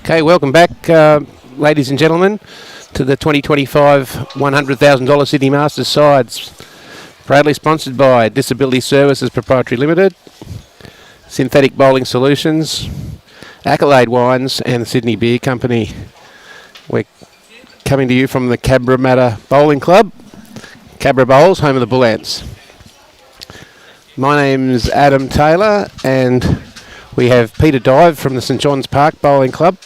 Okay, welcome back, ladies and gentlemen, to the 2025 $100,000 Sydney Masters sides. Proudly sponsored by Disability Services Proprietary Limited, Synthetic Bowling Solutions, Accolade Wines and the Sydney Beer Company. We're coming to you from the Cabramatta Bowling Club, Cabra Bowls, home of the Bull Ants. My name's Adam Taylor and we have Peter Dive from the St John's Park Bowling Club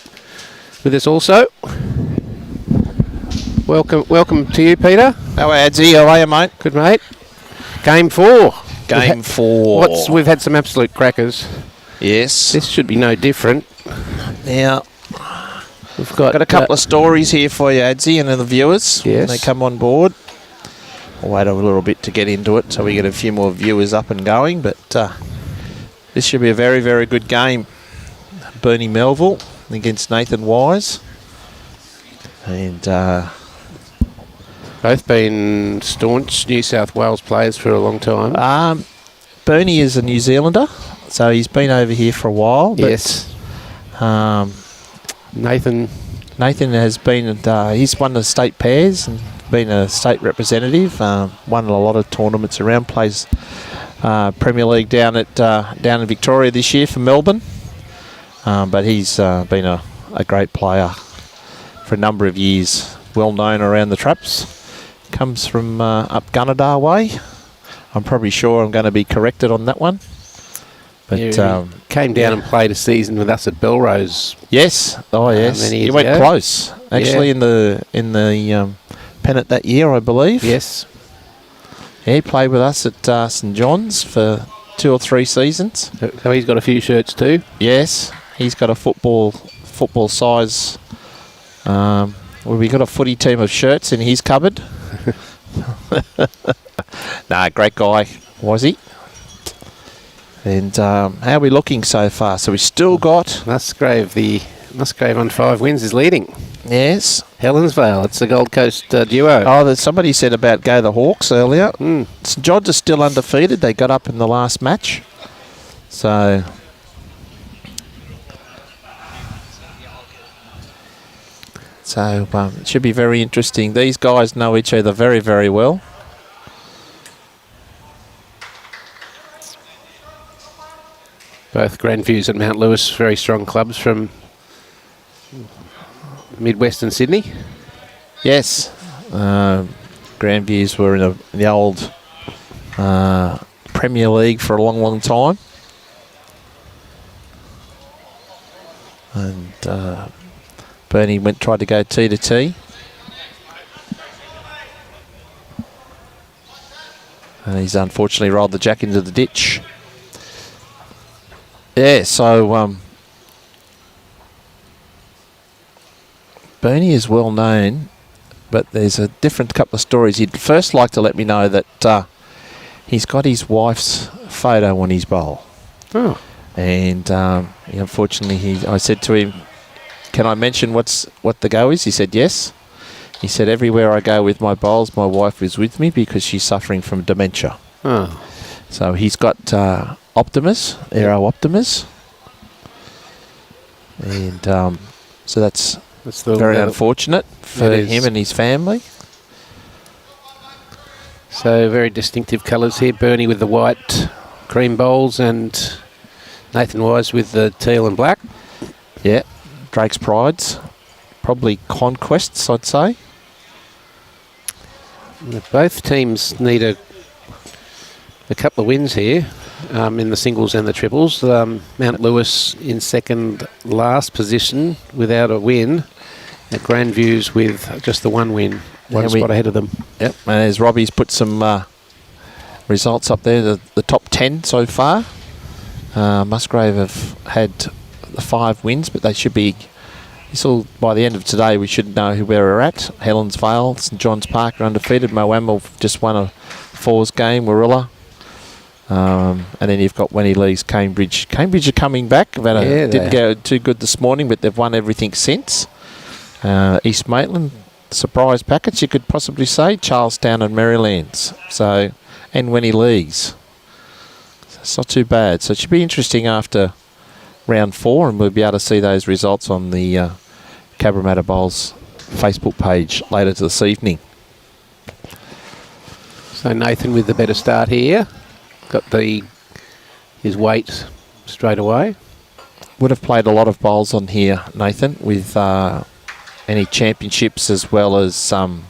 with us also. Welcome to you, Peter. How are you, How are you, mate? Good, mate. Game 4. Game 4. We've had some absolute crackers. Yes. This should be no different. Now, we've got a couple of stories here for you, Adsy, and the viewers. Yes. When they come on board. I'll wait a little bit to get into it so we get a few more viewers up and going, but this should be a very, very good game. Bernie Melville against Nathan Wise. And both been staunch New South Wales players for a long time. Bernie is a New Zealander, so he's been over here for a while. But, yes. Nathan has been, he's won the state pairs and been a state representative, won a lot of tournaments around, plays Premier League down in Victoria this year for Melbourne. But he's been a great player for a number of years, well known around the traps. Comes from up Gunnedah way. I'm probably sure I'm going to be corrected on that one. But came down and played a season with us at Belrose. Yes. Oh yes. You went close actually in the pennant that year, I believe. Yes. Yeah, he played with us at St John's for 2 or 3 seasons. So he's got a few shirts too. Yes, he's got a football size. We got a footy team of shirts in his cupboard. Nah, great guy, was he? And how are we looking so far? So we've still got Musgrave on 5 wins is leading. Yes. Helensvale, it's the Gold Coast duo. Oh, somebody said about Go the Hawks earlier. St John's are still undefeated. They got up in the last match. So it should be very interesting. These guys know each other very, very well. Both Grandviews and Mount Lewis, very strong clubs from Midwestern Sydney. Yes. Grandviews were in the old Premier League for a long, long time. And Bernie tried to go T to T. And he's unfortunately rolled the jack into the ditch. Yeah, so Bernie is well known, but there's a different couple of stories. He'd first like to let me know that he's got his wife's photo on his bowl. Oh. And unfortunately, I said to him, can I mention what the go is? He said yes. He said, everywhere I go with my bowls, my wife is with me because she's suffering from dementia. Oh. So he's got Optimus, Aero Optimus. And so that's very unfortunate for him and his family. So very distinctive colours here. Bernie with the white cream bowls and Nathan Wise with the teal and black. Yeah, Drake's Prides. Probably Conquests, I'd say. Both teams need a couple of wins here in the singles and the triples. Mount Lewis in second last position without a win. At Grandviews with just the 1 win. One spot ahead of them. Yep, and as Robbie's put some results up there, the top 10 so far. Musgrave have had the 5 wins, but they should be... by the end of today, we should know where we're at. Helensvale, St John's Park are undefeated. Moama just won a 4s game, Warilla. And then you've got when he leaves Cambridge. Cambridge are coming back. Didn't go too good this morning, but they've won everything since. East Maitland, surprise package, you could possibly say. Charlestown and Marylands. So, and when he leaves. It's not too bad. So it should be interesting after round 4, and we'll be able to see those results on the Cabramatta Bowls Facebook page later this evening. So Nathan with the better start here. Got his weight straight away. Would have played a lot of bowls on here, Nathan, with any championships as well as number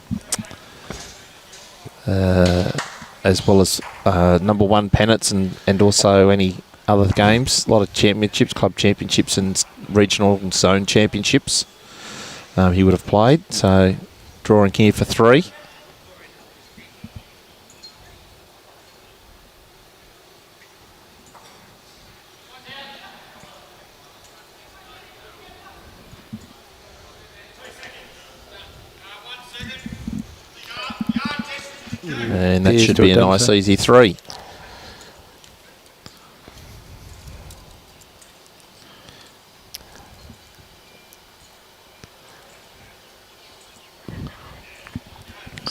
1 pennants and also any other games. A lot of championships, club championships and regional and zone championships he would have played. So drawing here for 3. And that should be a nice easy 3.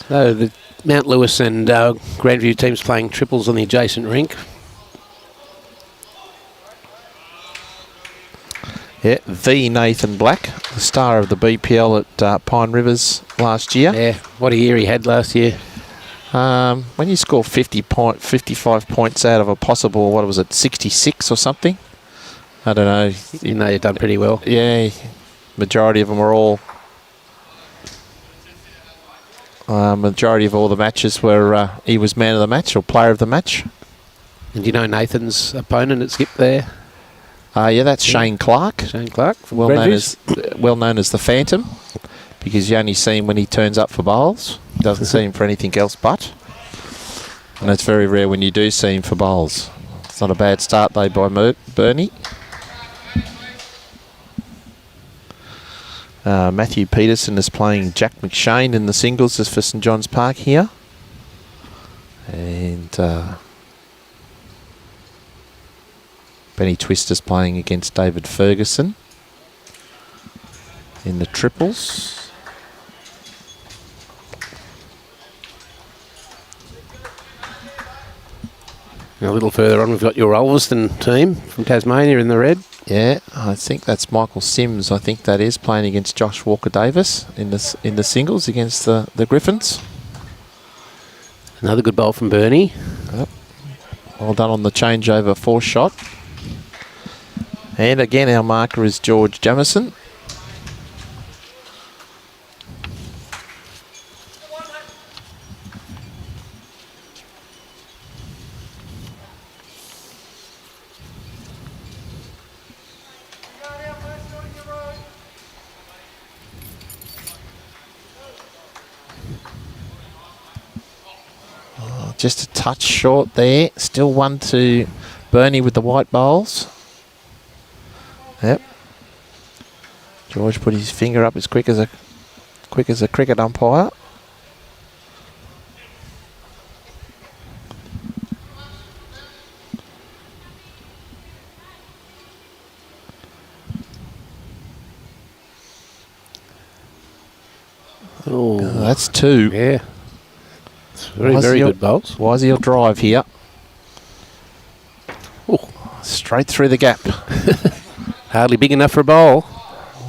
So the Mount Lewis and Grandview teams playing triples on the adjacent rink. Yeah, the Nathan Black, the star of the BPL at Pine Rivers last year. Yeah, what a year he had last year. When you score 55 points out of a possible, what was it, 66 or something? I don't know. You know, you've done pretty well. Yeah, majority of them are all... majority of all the matches were he was man of the match or player of the match. And you know Nathan's opponent at skip there? Yeah, that's Shane Clark. Shane Clark from well Grandviews. known as the Phantom, because you only see him when he turns up for bowls. Doesn't see him for anything else but. And it's very rare when you do see him for bowls. It's not a bad start though by Bernie. Matthew Peterson is playing Jack McShane in the singles for St John's Park here. And Benny Twister's playing against David Ferguson in the triples. A little further on, we've got your Ulverston team from Tasmania in the red. Yeah, I think that's Michael Sims. I think that is playing against Josh Walker-Davis in the singles against the Griffins. Another good bowl from Bernie. Yep. Well done on the changeover 4 shot. And again, our marker is George Jamison. Just a touch short there. Still 1 to Bernie with the white bowls. Yep. George put his finger up as quick as a cricket umpire. Oh, that's 2. Yeah. Very good bowls. Wisey will drive here. Oh, straight through the gap. Hardly big enough for a bowl,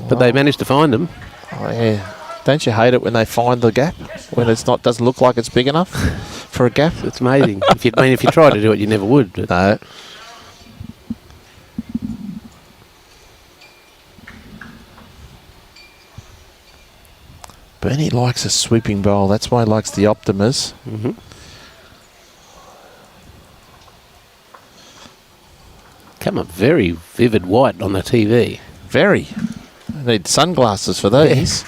but they managed to find them. Oh, yeah. Don't you hate it when they find the gap? When it's not, doesn't look like it's big enough for a gap? It's amazing. if you tried to do it, you never would. But. No. Bernie likes a sweeping bowl. That's why he likes the Optimas. Mm-hmm. Come up very vivid white on the TV. Very. I need sunglasses for these.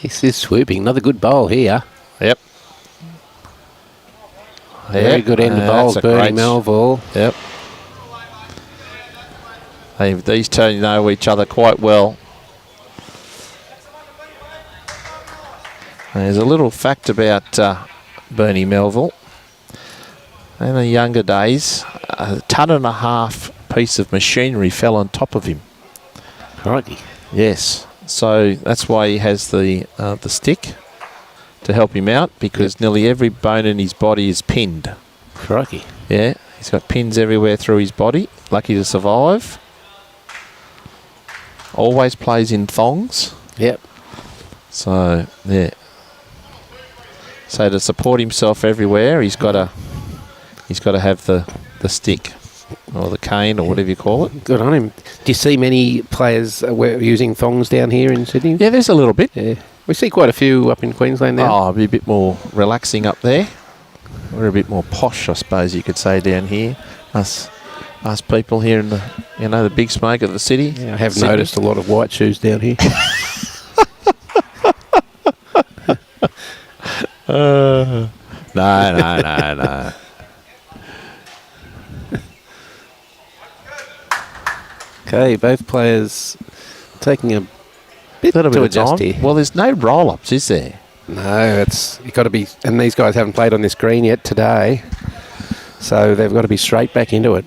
This is swooping. Another good bowl here. Yep. Very good end of bowls, Bernie Melville. Yep. These two know each other quite well. There's a little fact about Bernie Melville. In the younger days, a 1.5 ton piece of machinery fell on top of him. Crikey. Yes. So that's why he has the stick to help him out, because nearly every bone in his body is pinned. Crikey. Yeah. He's got pins everywhere through his body. Lucky to survive. Always plays in thongs. Yep. So, yeah. So to support himself everywhere, he's got to have the stick or the cane or whatever you call it. Good on him. Do you see many players using thongs down here in Sydney? Yeah, there's a little bit. Yeah. We see quite a few up in Queensland now. Oh, it'll be a bit more relaxing up there. We're a bit more posh, I suppose you could say, down here. Us people here in the big smoke of the city. Yeah, I have noticed a lot of white shoes down here. No. Okay, both players taking a bit Little bit to of adjust time. here. Well, there's no roll-ups, is there? No, you got to be, and these guys haven't played on this green yet today, so they've got to be straight back into it.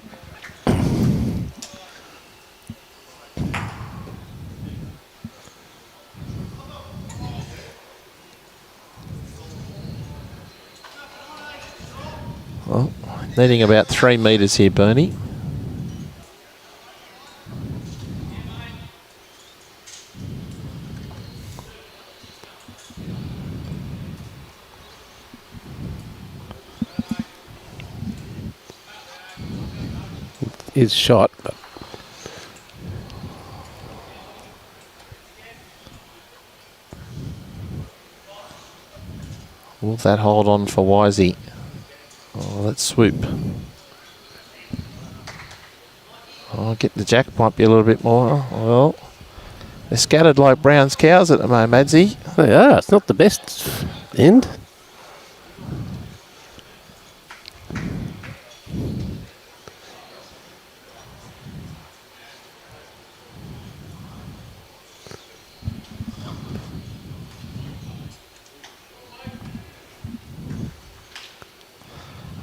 Well, needing about 3 metres here, Bernie. Is shot, but Will that hold on for Wisey? Oh, let's swoop. Oh, get the jack might be a little bit more. Well, they're scattered like Brown's cows at the moment, Madsy. they are. It's not the best end.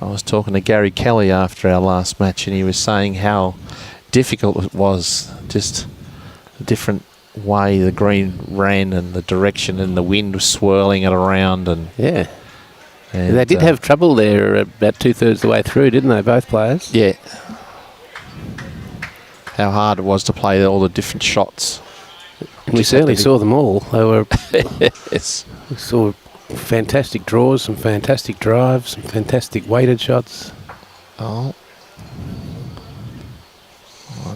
I was talking to Gary Kelly after our last match, and he was saying how difficult it was, just a different way the green ran and the direction, and the wind was swirling it around. And They did have trouble there about 2/3 of the way through, didn't they, both players? Yeah. How hard it was to play all the different shots. We certainly saw them all. They were. Yes. We saw fantastic draws, some fantastic drives, some fantastic weighted shots. Oh,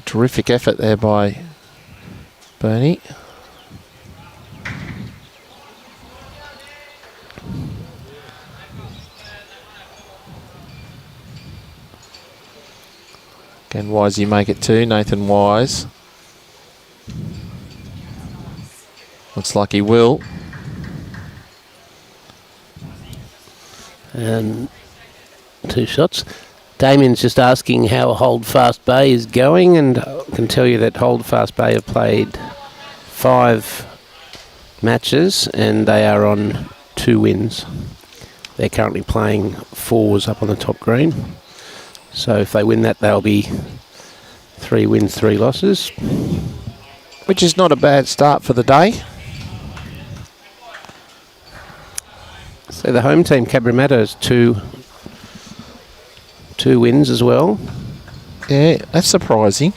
terrific effort there by Bernie. Can Wisey make it too? Nathan Wise. Looks like he will. And 2 shots. Damien's just asking how Holdfast Bay is going, and I can tell you that Holdfast Bay have played 5 matches and they are on 2 wins. They're currently playing 4s up on the top green. So if they win that, they'll be 3 wins, 3 losses. Which is not a bad start for the day. So the home team, Cabramatta, has 2 wins as well. Yeah, that's surprising.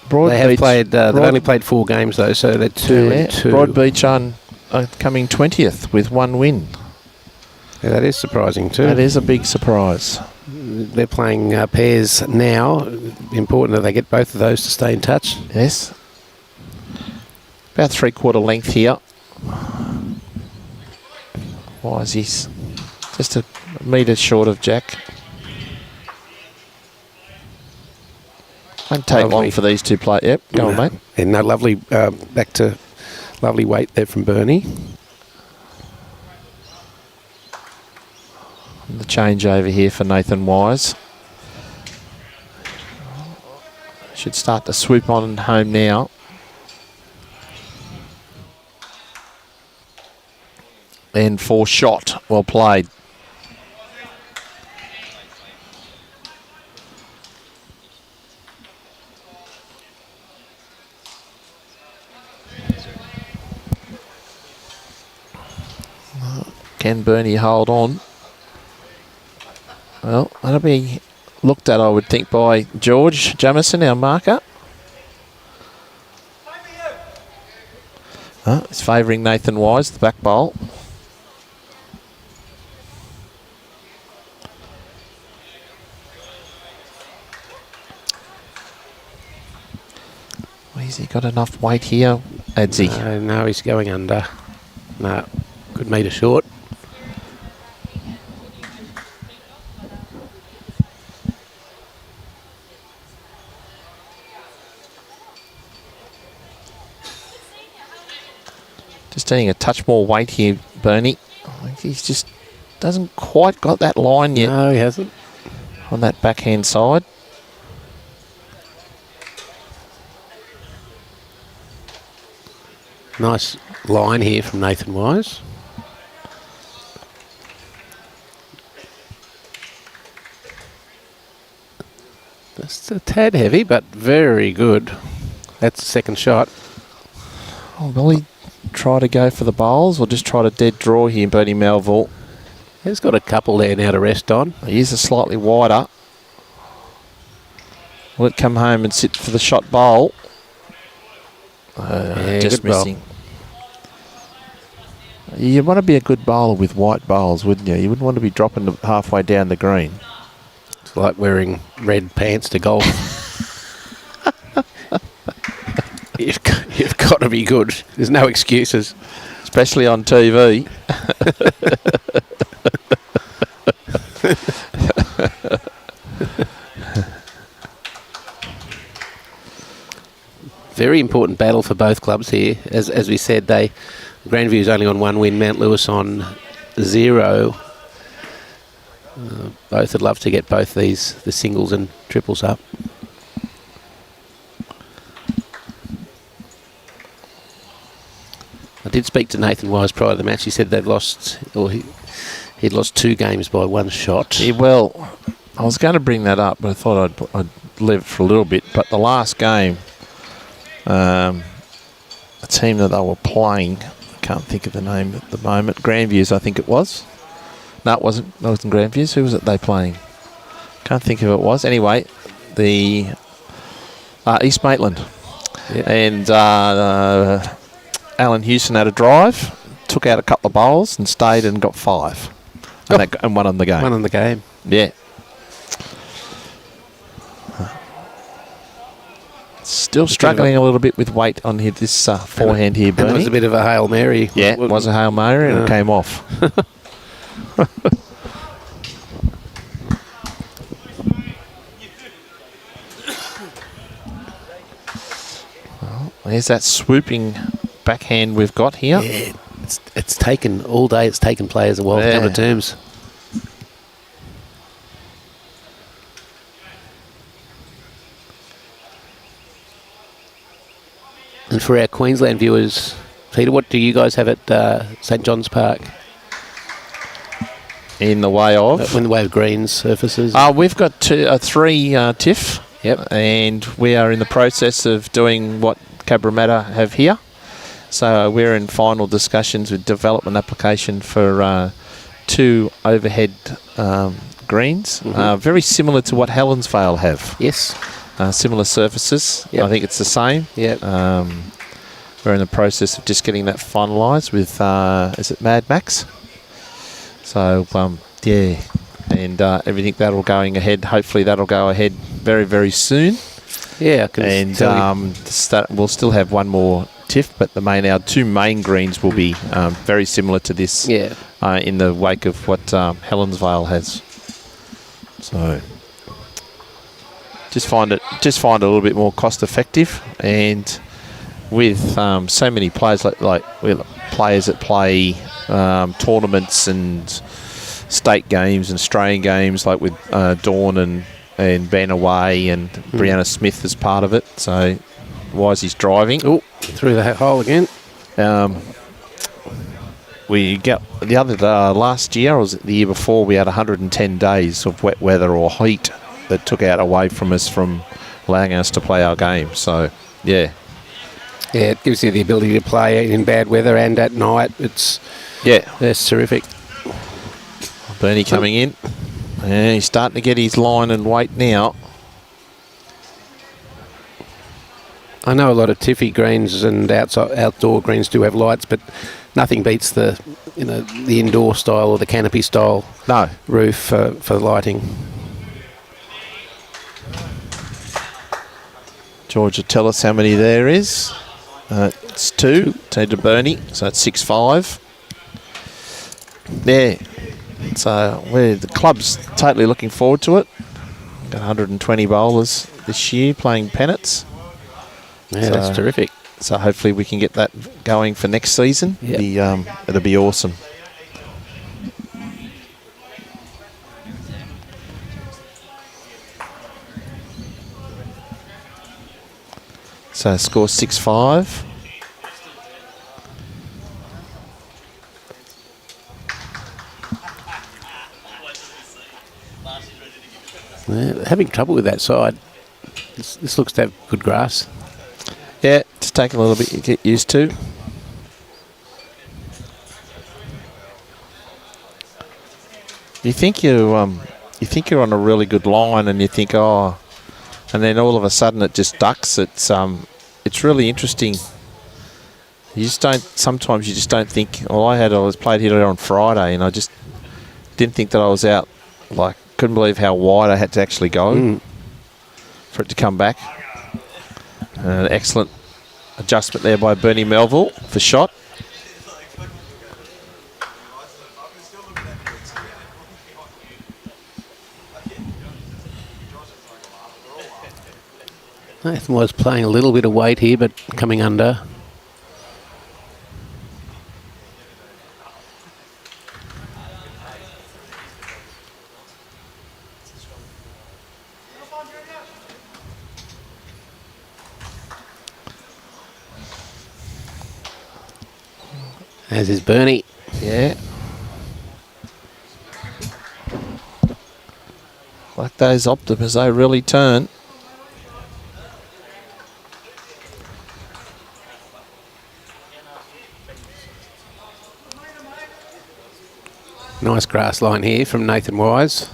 They've only played 4 games though, so they're 2 and 2. Broadbeach are coming 20th with 1 win. Yeah, that is surprising too. That is a big surprise. They're playing pairs now. Important that they get both of those to stay in touch. Yes. About 3/4 length here. Wisey's just a metre short of Jack. Won't take long for these two players. Yep, go on, mate. And no, lovely, back to lovely weight there from Bernie. The change over here for Nathan Wise. Should start to swoop on home now. And for shot, well played. Can Bernie hold on? Well, that'll be looked at, I would think, by George Jamison, our marker. He's favouring Nathan Wise, the back bowl. Has he got enough weight here, Adzi? No, he's going under. No, good metre short. Just needing a touch more weight here, Bernie. I think he's just doesn't quite got that line yet. No, he hasn't. On that backhand side. Nice line here from Nathan Wise. That's a tad heavy, but very good. That's the second shot. Oh, will he try to go for the bowls or just try to dead draw here, Bernie Melville? He's got a couple there now to rest on. He is a slightly wider. Will it come home and sit for the shot bowl? Yeah, just good bowl. missing. You want to be a good bowler with white bowls, wouldn't you? You wouldn't want to be dropping halfway down the green. It's like wearing red pants to golf. You've got to be good. There's no excuses. Especially on TV. Very important battle for both clubs here. As we said, Grandviews only on 1 win, Mount Lewis on 0. Both would love to get both the singles and triples up. I did speak to Nathan Wise prior to the match. He said they've lost, or he'd lost 2 games by 1 shot. Yeah, well, I was going to bring that up, but I thought I'd leave it for a little bit. But the last game, a team that they were playing, I can't think of the name at the moment. Grandviews, I think it was. No, it wasn't. That wasn't Grandviews. Who was it they playing? Can't think of who it was. Anyway, the East Maitland. Yeah. And Alan Houston had a drive, took out a couple of bowls and stayed and got 5. And won on the game. Won on the game. Yeah. Still struggling a little bit with weight on this forehand here, Bernie. And it was a bit of a Hail Mary. Yeah, it was a Hail Mary and it came off. Well, there's that swooping backhand we've got here. Yeah, it's taken all day. It's taken players a while to come to terms. And for our Queensland viewers, Peter, what do you guys have at St John's Park? In the way of? In the way of greens, surfaces? We've got 3 TIFF. Yep. And we are in the process of doing what Cabramatta have here. So we're in final discussions with development application for 2 overhead greens. Very similar to what Helensvale have. Yes. Similar surfaces. Yep. I think it's the same. Yep. We're in the process of just getting that finalised with, is it Mad Max? So, yeah. And everything that'll going ahead. Hopefully that'll go ahead very, very soon. Yeah. And we'll still have 1 more TIFF, but our 2 main greens will be very similar to this. Yeah. In the wake of what Helensvale has. So just find it a little bit more cost effective, and with so many players like players that play tournaments and state games and Australian games, like with Dawn and Ben Away and Brianna Smith as part of it. So Wisey's driving. Oh, through the hole again. We got the other last year, or was it the year before, we had 110 days of wet weather or heat that took out away from us from allowing us to play our game. So, yeah. Yeah, it gives you the ability to play in bad weather and at night. It's terrific. Bernie coming in. Yeah, he's starting to get his line and weight now. I know a lot of tiffy greens and outdoor greens do have lights, but nothing beats the the indoor style or the canopy style roof for lighting. George will tell us how many there is. It's 2 to Bernie, so it's 6-5. There. So the club's totally looking forward to it. Got 120 bowlers this year playing pennants. Yeah, that's terrific. So hopefully we can get that going for next season. Yep. It'll be awesome. So score 6-5. Yeah, having trouble with that side. This looks to have good grass. Yeah, just take a little bit to get used to. You think you're on a really good line, and you think, and then all of a sudden it just ducks. It's really interesting. Sometimes you just don't think. Well, I was played here on Friday, and I just didn't think that I was out. Like, couldn't believe how wide I had to actually go for it to come back. An excellent adjustment there by Bernie Melville for shot. Nathan was playing a little bit of weight here, but coming under. As is Bernie. Yeah. Like those Optimas, they really turn. Nice grass line here from Nathan Wise.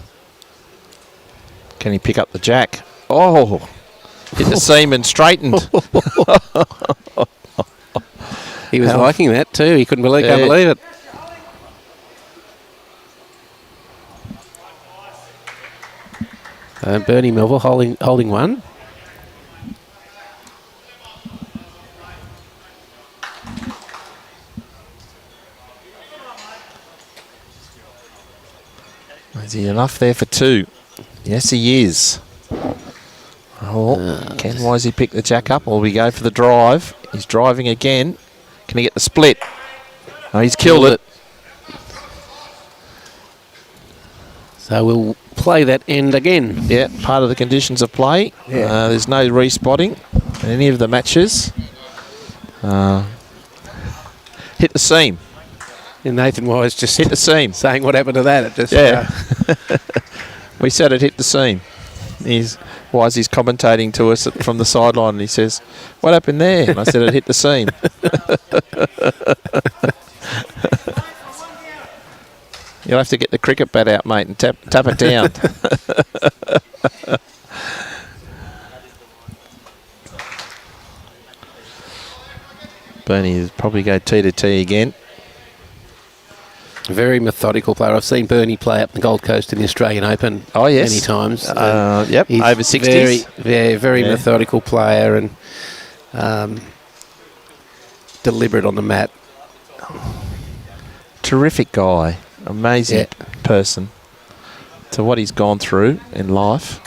Can he pick up the jack? Oh, hit the seam and straightened. He was liking that too. He can't believe it. Bernie Melville holding one. Is he enough there for 2? Yes, he is. Ken Wisey pick the jack up, or we go for the drive. He's driving again. Can he get the split? Oh, he's killed it. So we'll play that end again. Yeah, part of the conditions of play. Yeah. There's no respotting in any of the matches. Hit the seam. And Nathan Wise just hit the seam. Saying what happened to that. It just, we said it hit the seam. He's commentating to us from the sideline, and he says, "What happened there?" And I said, "It hit the seam." You'll have to get the cricket bat out, mate, and tap it down. Bernie will probably go T to T again. Very methodical player. I've seen Bernie play up the Gold Coast in the Australian Open many times. Yep, he's over 60s. Very methodical player and deliberate on the mat. Terrific guy. Amazing person to what he's gone through in life.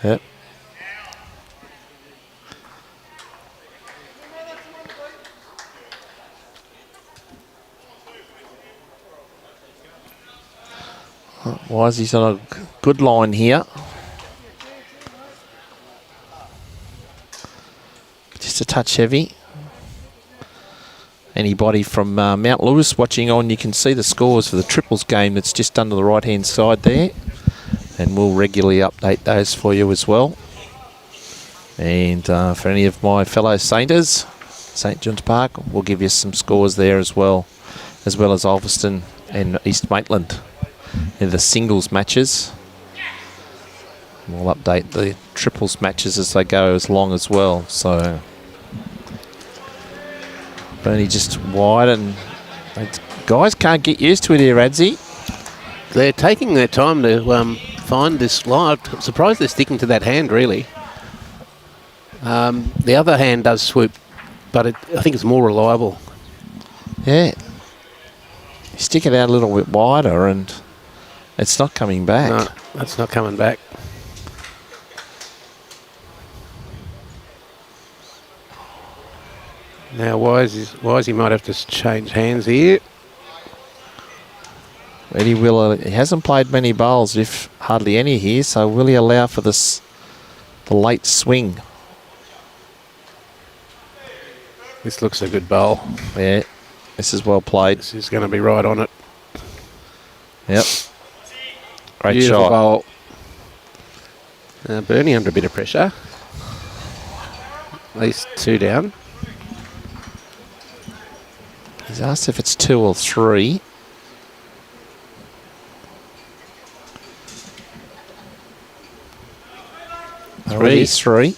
Yep. Wisey's on a good line here. Just a touch heavy. Anybody from Mount Lewis watching on, you can see the scores for the triples game that's just under the right-hand side there. And we'll regularly update those for you as well. And for any of my fellow Sainters, St John's Park. We'll give you some scores there as well as Ulverston and East Maitland in the singles matches. We'll update the triples matches as they go along as well. So Bernie just wide, and guys can't get used to it here, Adzi. They're taking their time to find this line. I'm surprised they're sticking to that hand, really. The other hand does swoop, but I think it's more reliable. Yeah. You stick it out a little bit wider and it's not coming back. No, that's not coming back. Now, Wisey might have to change hands here. Eddie Willer, he hasn't played many bowls, if hardly any here, so will he allow for the late swing? This looks a good bowl. Yeah, this is well played. This is going to be right on it. Yep. Great Beautiful shot. bowl. Bernie under a bit of pressure. At least 2 down. He's asked if it's 2 or 3. Oh, it is 3.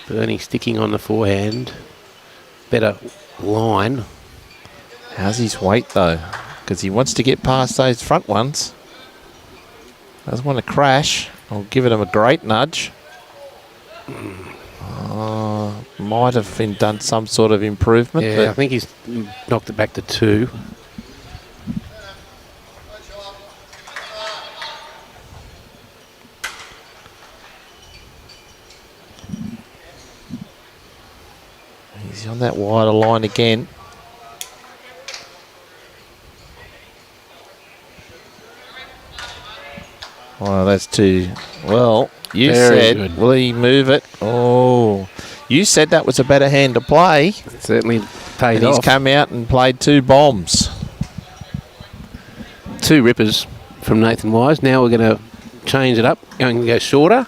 Bernie sticking on the forehand. Better line. How's his weight though? Because he wants to get past those front ones. Doesn't want to crash. I'll give him a great nudge. Might have been done some sort of improvement. Yeah, I think he's knocked it back to 2. He's on that wider line again. Oh, that's too... Well, you Very said, good. will he move it? Oh, you said that was a better hand to play. It certainly paid And he's off. come out and played 2 bombs. 2 rippers from Nathan Wise. Now we're going to change it up. Going to go shorter.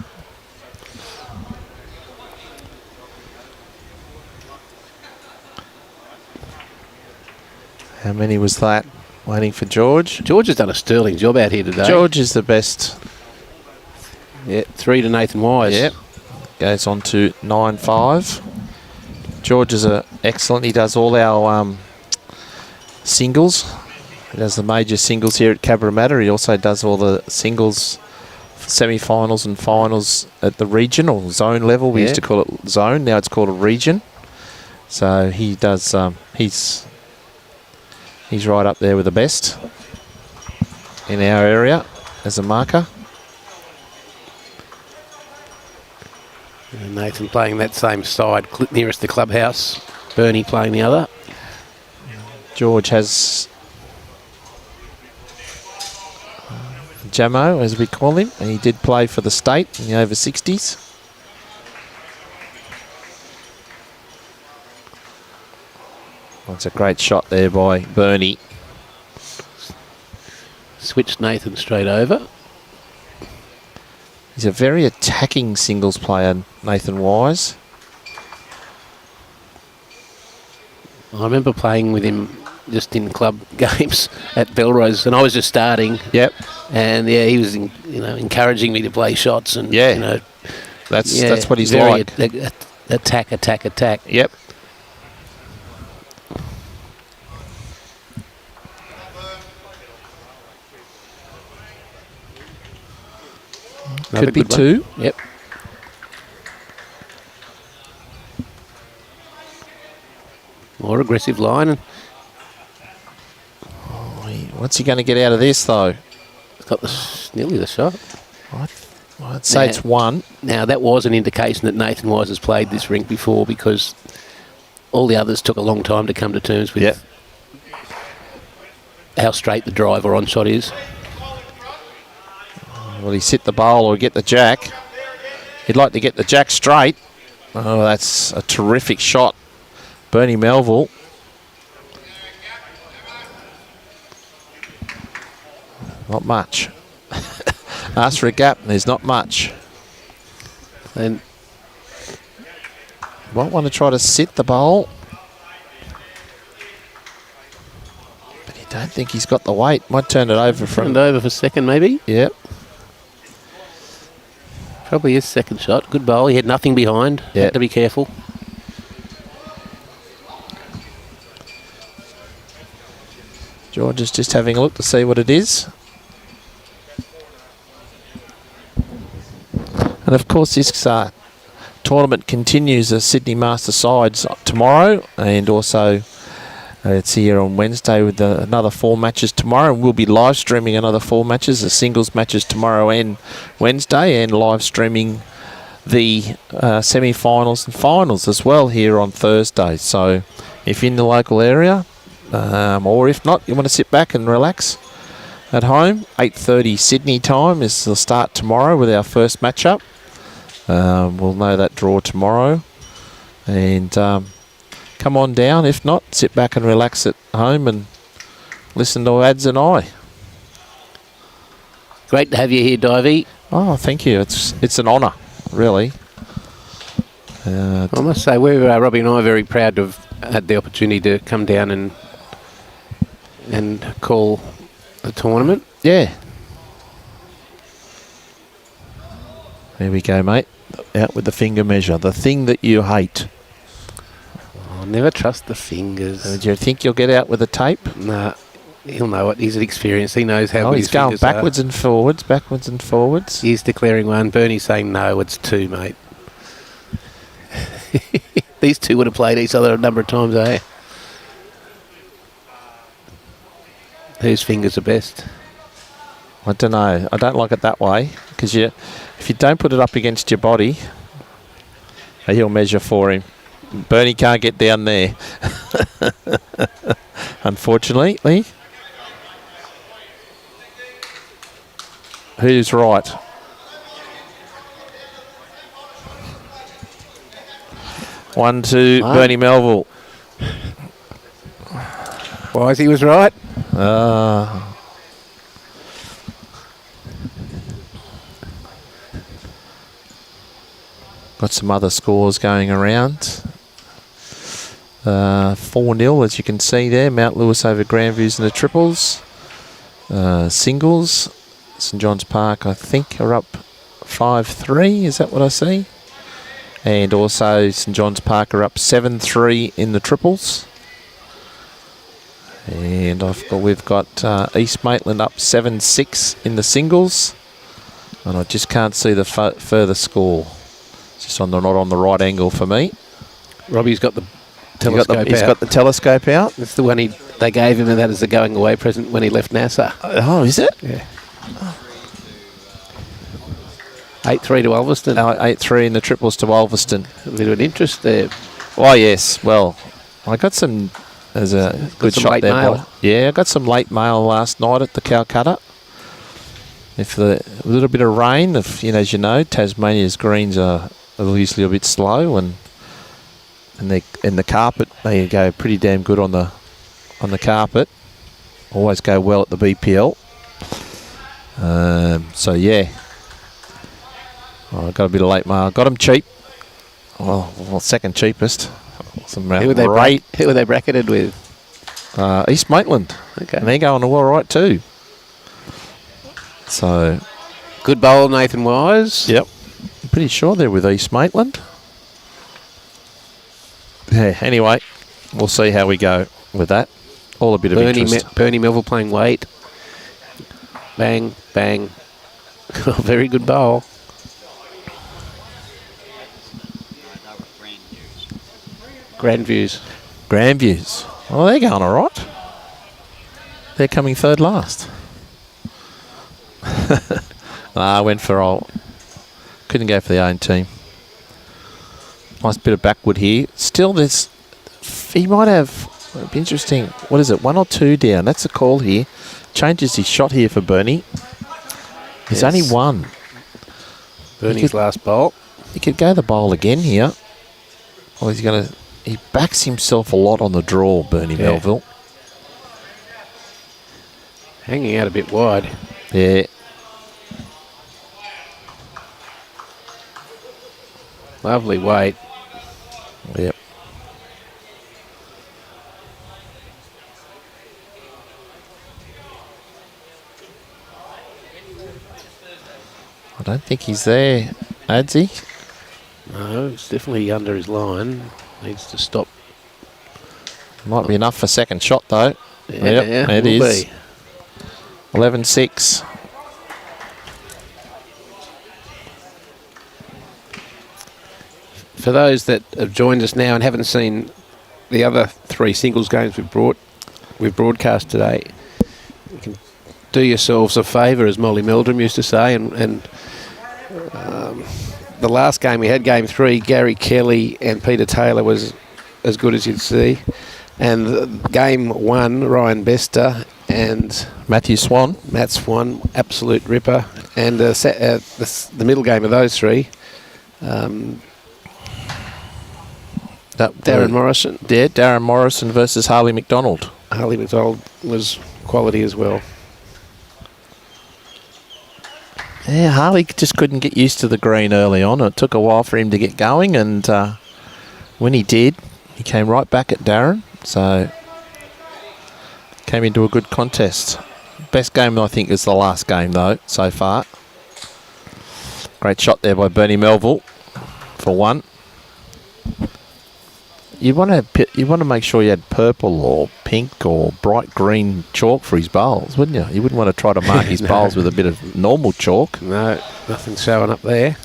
How many was that? Waiting for George. George has done a sterling job out here today. George is the best. Yeah, 3 to Nathan Wise. Yep. Goes on to 9-5. George is excellent. He does all our singles. He does the major singles here at Cabramatta. He also does all the singles, semi-finals and finals at the regional zone level. We used to call it zone. Now it's called a region. So he does. He's right up there with the best in our area as a marker. And Nathan playing that same side nearest the clubhouse. Bernie playing the other. George has Jamo, as we call him, and he did play for the state in the over 60s. That's a great shot there by Bernie. Switched Nathan straight over. He's a very attacking singles player, Nathan Wise. I remember playing with him just in club games at Belrose, and I was just starting. Yep. And yeah, he was, encouraging me to play shots, and that's what he's very like. Attack. Yep. Could be 2. Yep. More aggressive line. What's he going to get out of this, though? It's got nearly the shot. I'd say it's 1. Now, that was an indication that Nathan Wise has played this rink before, because all the others took a long time to come to terms with how straight the drive or on shot is. Will he sit the bowl or get the jack? He'd like to get the jack straight. Oh, that's a terrific shot. Bernie Melville. Not much. Ask for a gap, and there's not much. And Might want to try to sit the bowl. But you don't think he's got the weight. Might turn it over from... Turned over for second, maybe. Yep. Probably his second shot. Good bowl. He had nothing behind. Yeah. Had to be careful. George is just having a look to see what it is. And of course this tournament continues as Sydney Master Sides tomorrow, and also it's here on Wednesday with another 4 matches tomorrow, and we'll be live streaming another 4 matches, the singles matches tomorrow and Wednesday, and live streaming the semi-finals and finals as well here on Thursday. So if you're in the local area, or if not, you want to sit back and relax at home, 8:30 Sydney time is the start tomorrow with our first matchup. We'll know that draw tomorrow, and come on down. If not, sit back and relax at home and listen to Ads and I. Great to have you here, Divey. Oh, thank you. It's an honour, really. I must say, Robbie and I are very proud to have had the opportunity to come down and call the tournament. Yeah. There we go, mate. Out with the finger measure. The thing that you hate. I'll never trust the fingers. Do you think you'll get out with the tape? Nah, he'll know it. He's an experienced. He knows how. Oh, good he's his going fingers backwards are. and forwards, backwards and forwards. He's declaring one. Bernie's saying no, it's 2, mate. These two would have played each other a number of times, eh? Whose fingers are best? I don't know. I don't like it that way, because if you don't put it up against your body, he'll measure for him. Bernie can't get down there. Unfortunately. Who's right? One to Bernie Melville. Wisey was right. Got some other scores going around. 4-0, as you can see there. Mount Lewis over Grandviews in the triples. Singles. St John's Park, I think, are up 5-3. Is that what I see? And also St John's Park are up 7-3 in the triples. And we've got East Maitland up 7-6 in the singles. And I just can't see the further score. It's just not on the right angle for me. Robbie's got the telescope out. He's got the telescope out. That's the one they gave him, and that is the going away present when he left NASA. Oh, is it? Yeah. 8-3 to Ulverston. 8-3 in the triples to Ulverston. A bit of an interest there. Oh, yes. Well, I got some... There's a good some shot late there. mail. Yeah, I got some late mail last night at the Calcutta. If a little bit of rain, as you know, Tasmania's greens are usually a bit slow, and the carpet, they go pretty damn good on the carpet. Always go well at the BPL. So yeah, I got a bit of late mail. Got them cheap. Well, second cheapest. Who were they bracketed with? East Maitland. Okay. And they're going all right too. So, good bowl, Nathan Wise. Yep. I'm pretty sure they're with East Maitland. Yeah, anyway, we'll see how we go with that. All a bit of interest. Bernie Melville playing weight. Bang, bang. Very good bowl. Grandviews. Well, they're going all right. They're coming third last. I went for couldn't go for the own team. Nice bit of backward here. Still, he might have. It'd be interesting. What is it? 1 or 2 down. That's a call here. Changes his shot here for Bernie. He's only one. Bernie's last bowl. He could go the bowl again here. Well, he backs himself a lot on the draw, Bernie Melville. Hanging out a bit wide. Yeah. Lovely weight. don't think he's there, Adsy. No, it's definitely under his line. Needs to stop. Might be enough for second shot, though. Yeah, Yep, it will is. be. 11-6. For those that have joined us now and haven't seen the other 3 singles games we've broadcast today, you can do yourselves a favour, as Molly Meldrum used to say, and the last game we had, game 3, Gary Kelly and Peter Taylor was as good as you'd see, and game 1, Ryan Bester and Matthew Swan. Matt Swan, absolute ripper, and the middle game of those 3. Darren Morrison. Yeah, Darren Morrison versus Harley McDonald. Harley McDonald was quality as well. Yeah, Harley just couldn't get used to the green early on. It took a while for him to get going, and when he did, he came right back at Darren. So, came into a good contest. Best game, I think, is the last game, though, so far. Great shot there by Bernie Melville for 1. You want to make sure you had purple or pink or bright green chalk for his bowls, wouldn't you? You wouldn't want to try to mark his bowls with a bit of normal chalk. No, nothing showing up there.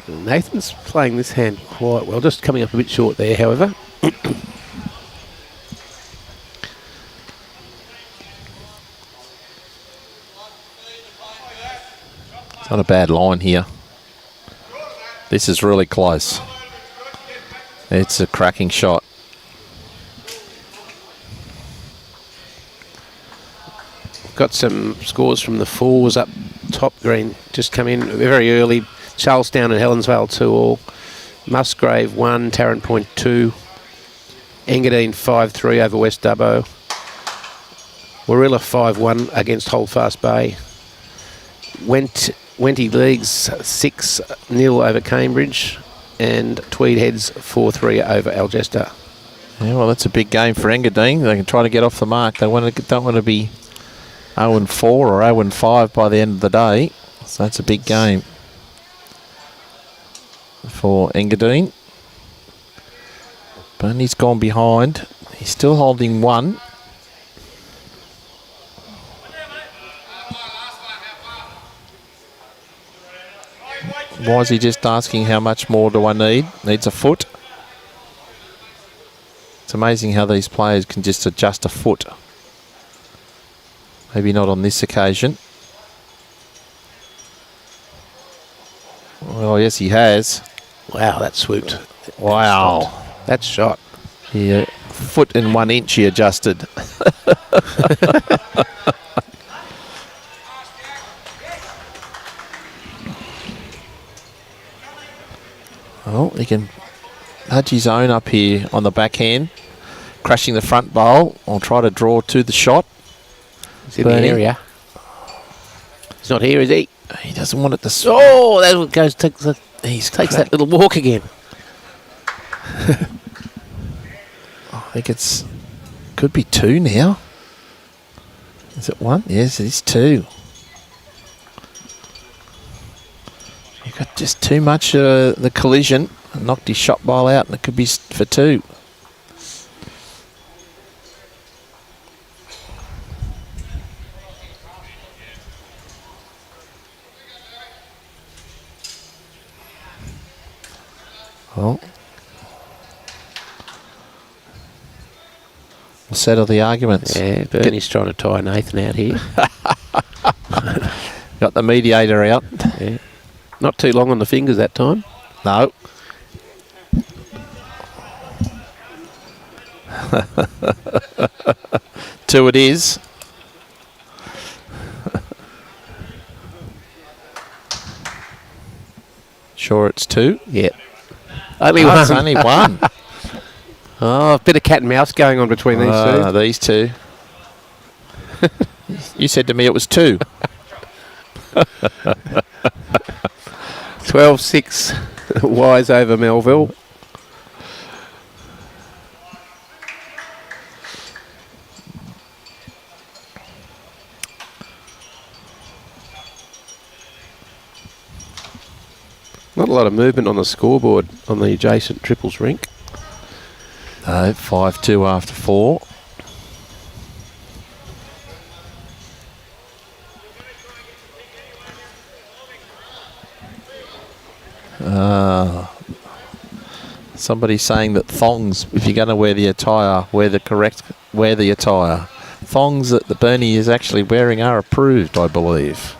Nathan's playing this hand quite well, just coming up a bit short there, however. It's not a bad line here. This is really close. It's a cracking shot. Got some scores from the 4s up top. Green just come in very early. Charlestown and Helensvale 2-all. Musgrave 1, Tarrant Point 2. Engadine 5-3 over West Dubbo. Warilla 5-1 against Holdfast Bay. Wenty Leagues 6-0 over Cambridge. And Tweed Heads 4-3 over Algester. Yeah, well, that's a big game for Engadine. They can try to get off the mark. They don't want to be 0-4 or 0-5 by the end of the day. So that's a big game for Engadine. Bernie's gone behind. He's still holding 1. Why is he just asking how much more do I need? Needs a foot. It's amazing how these players can just adjust a foot. Maybe not on this occasion. Well, yes, he has. Wow, that swooped. Wow. That's shot. Yeah, foot and 1 inch he adjusted. Oh, he can nudge his own up here on the backhand, crashing the front bowl. I'll try to draw to the shot. He's in the area. He's not here, is he? He doesn't want it to... Oh, that's what goes. Takes that little walk again. I think it's... Could be 2 now. Is it 1? Yes, it is 2. He got just too much the collision. Knocked his shot ball out, and it could be for 2. Well, we'll settle the arguments. Yeah, Bernie's trying to tie Nathan out here. Got the mediator out. Yeah. Not too long on the fingers that time. No. Two it is. Sure it's 2? Yep. Only It's one. only 1. Oh, a bit of cat and mouse going on between these two. These 2. You said to me it was 2. 12-6 Wise over Melville. Not a lot of movement on the scoreboard on the adjacent triples rink. 5-2 after 4. Somebody's saying that thongs, if you're going to wear the attire, wear the attire. Thongs that the Bernie is actually wearing are approved, I believe,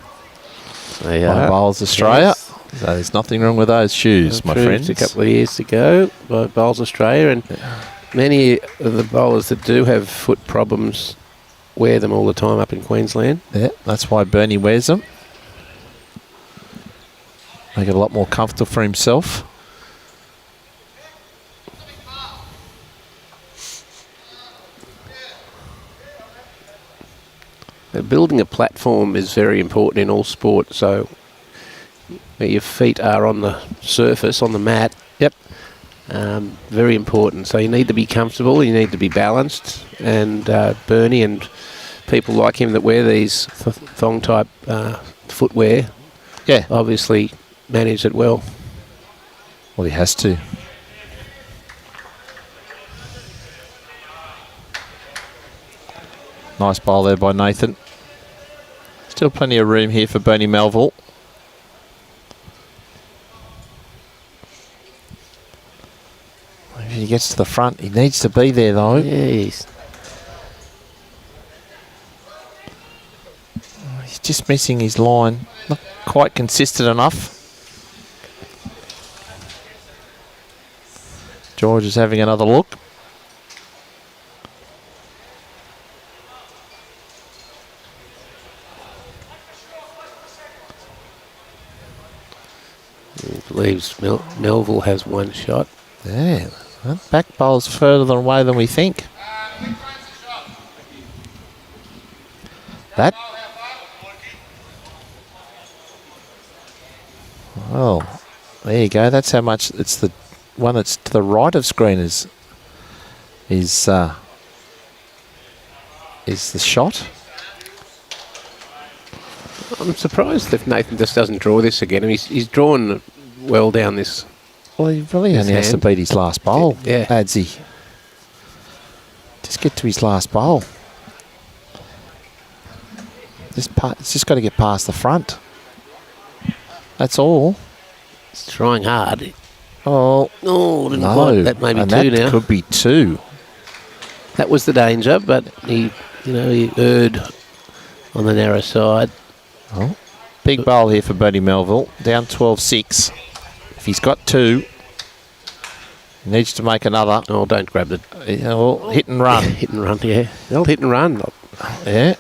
by Bowls Australia. Yes. So there's nothing wrong with those shoes, my friends. A couple of years ago by Bowls Australia, and many of the bowlers that do have foot problems wear them all the time up in Queensland. Yeah, that's why Bernie wears them. Make it a lot more comfortable for himself. Building a platform is very important in all sport, so where your feet are on the surface, on the mat. Yep. Very important. So you need to be comfortable, you need to be balanced, and Bernie and people like him that wear these thong-type footwear obviously manage it well. Well, he has to. Nice bowl there by Nathan. Still plenty of room here for Bernie Melville. If he gets to the front, he needs to be there though. Yes. He's just missing his line. Not quite consistent enough. George is having another look. He believes Melville has one shot. Yeah, that back bowl's further away than we think. That. Well, there you go. That's how much. It's the one that's to the right of screen is the shot. I'm surprised if Nathan just doesn't draw this again. I mean, he's drawn well down this. Well, he really only has to beat his last bowl, adds he. Just get to his last bowl. It's just got to get past the front. That's all. He's trying hard. Oh, didn't no. quite. That may be and two that now. Could be two. That was the danger, but he erred on the narrow side. Oh, big bowl here for Bernie Melville. Down 12-6. If he's got two, he needs to make another. Oh, don't grab the... hit and run. Hit and run, yeah. They'll hit and run. Yeah.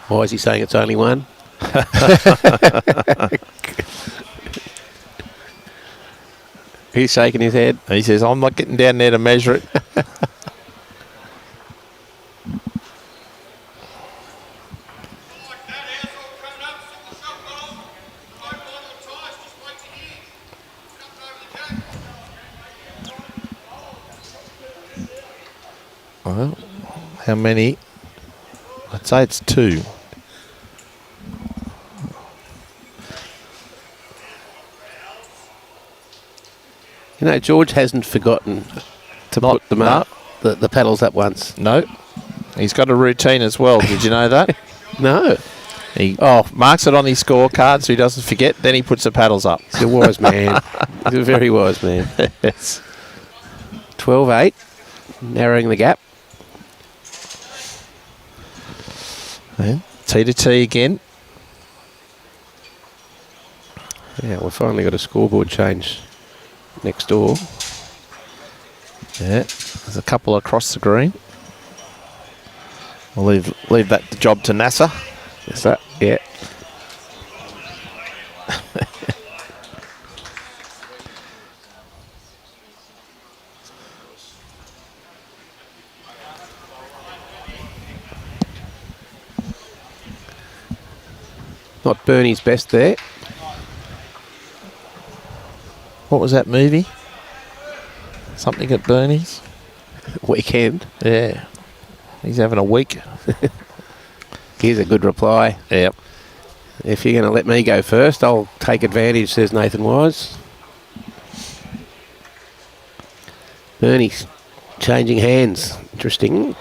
Why is he saying it's only one? He's shaking his head. He says, I'm not getting down there to measure it. Well, how many? I'd say it's two. You know, George hasn't forgotten to put them up, the paddles up once. No. He's got a routine as well. Did you know that? No. He marks it on his scorecard so he doesn't forget. Then he puts the paddles up. He's a wise man. He's a very wise man. Yes. 12-8, narrowing the gap. And T to T again. Yeah, we've finally got a scoreboard change next door. Yeah, there's a couple across the green. We'll leave that job to NASA. Is that? Yeah. Not Bernie's best there. What was that movie? something at Bernie's. Weekend. Yeah. He's having a week. Here's a good reply. Yep. If you're going to let me go first, I'll take advantage, says Nathan Wise. Bernie's changing hands. Interesting.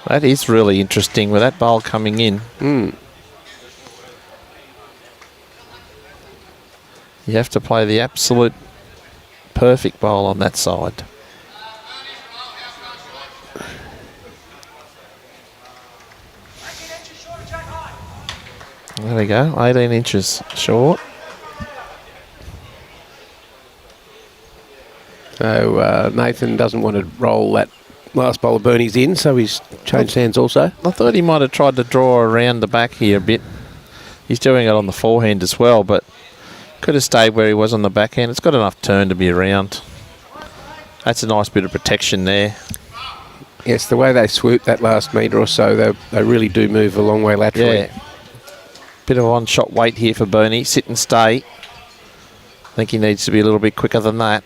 That is really interesting with that bowl coming in. You have to play the absolute perfect bowl on that side. There we go, 18 inches short. So Nathan doesn't want to roll that last bowl of Bernie's in, so he's changed hands also. I thought he might have tried to draw around the back here a bit. He's doing it on the forehand as well, but could have stayed where he was on the backhand. It's got enough turn to be around. That's a nice bit of protection there. Yes, the way they swoop that last metre or so, they really do move a long way laterally. Yeah. Bit of on-shot weight here for Bernie. Sit and stay. I think he needs to be a little bit quicker than that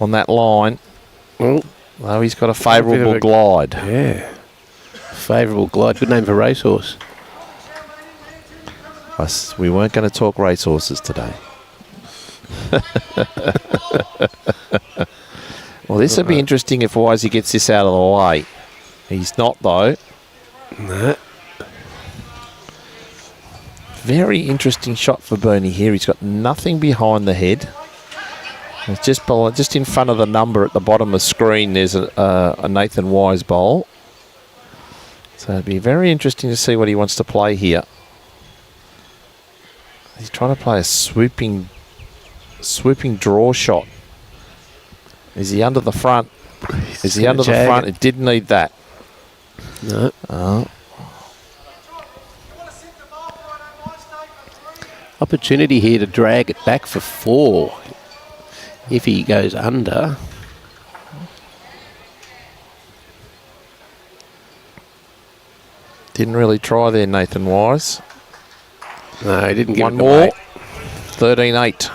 on that line. Well, Oh, he's got a favourable glide. Yeah. Favourable glide. Good name for racehorse. We weren't going to talk racehorses today. Well, this would be interesting if Wisey gets this out of the way. He's not, though. No. Very interesting shot for Bernie here. He's got nothing behind the head. It's just below, just in front of the number at the bottom of the screen. There's a Nathan Wise bowl. So it'd be very interesting to see what he wants to play here. He's trying to play a swooping draw shot. Is he under the front? Is he under the front? It didn't need that. No. Oh. Opportunity here to drag it back for 4 if he goes under. Didn't really try there, Nathan Wise. No, he didn't give One it more. away. 13-8.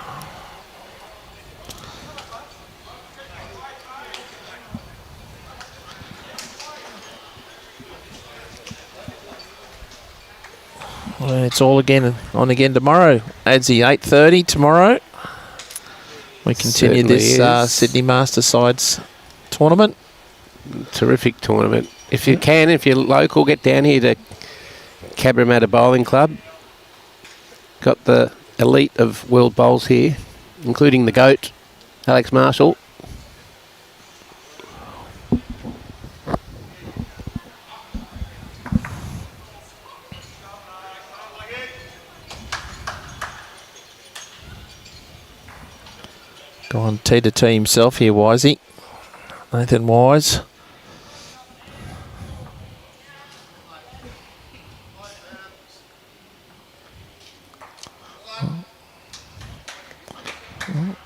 Well, it's all on again tomorrow. Adzi 8:30 tomorrow. We continue Certainly this is. Sydney Master Sides tournament. Terrific tournament. If you can, if you're local, get down here to Cabramatta Bowling Club. Got the elite of world bowls here, including the GOAT, Alex Marshall. Gone T to T himself here, Wisey. Nathan Wise.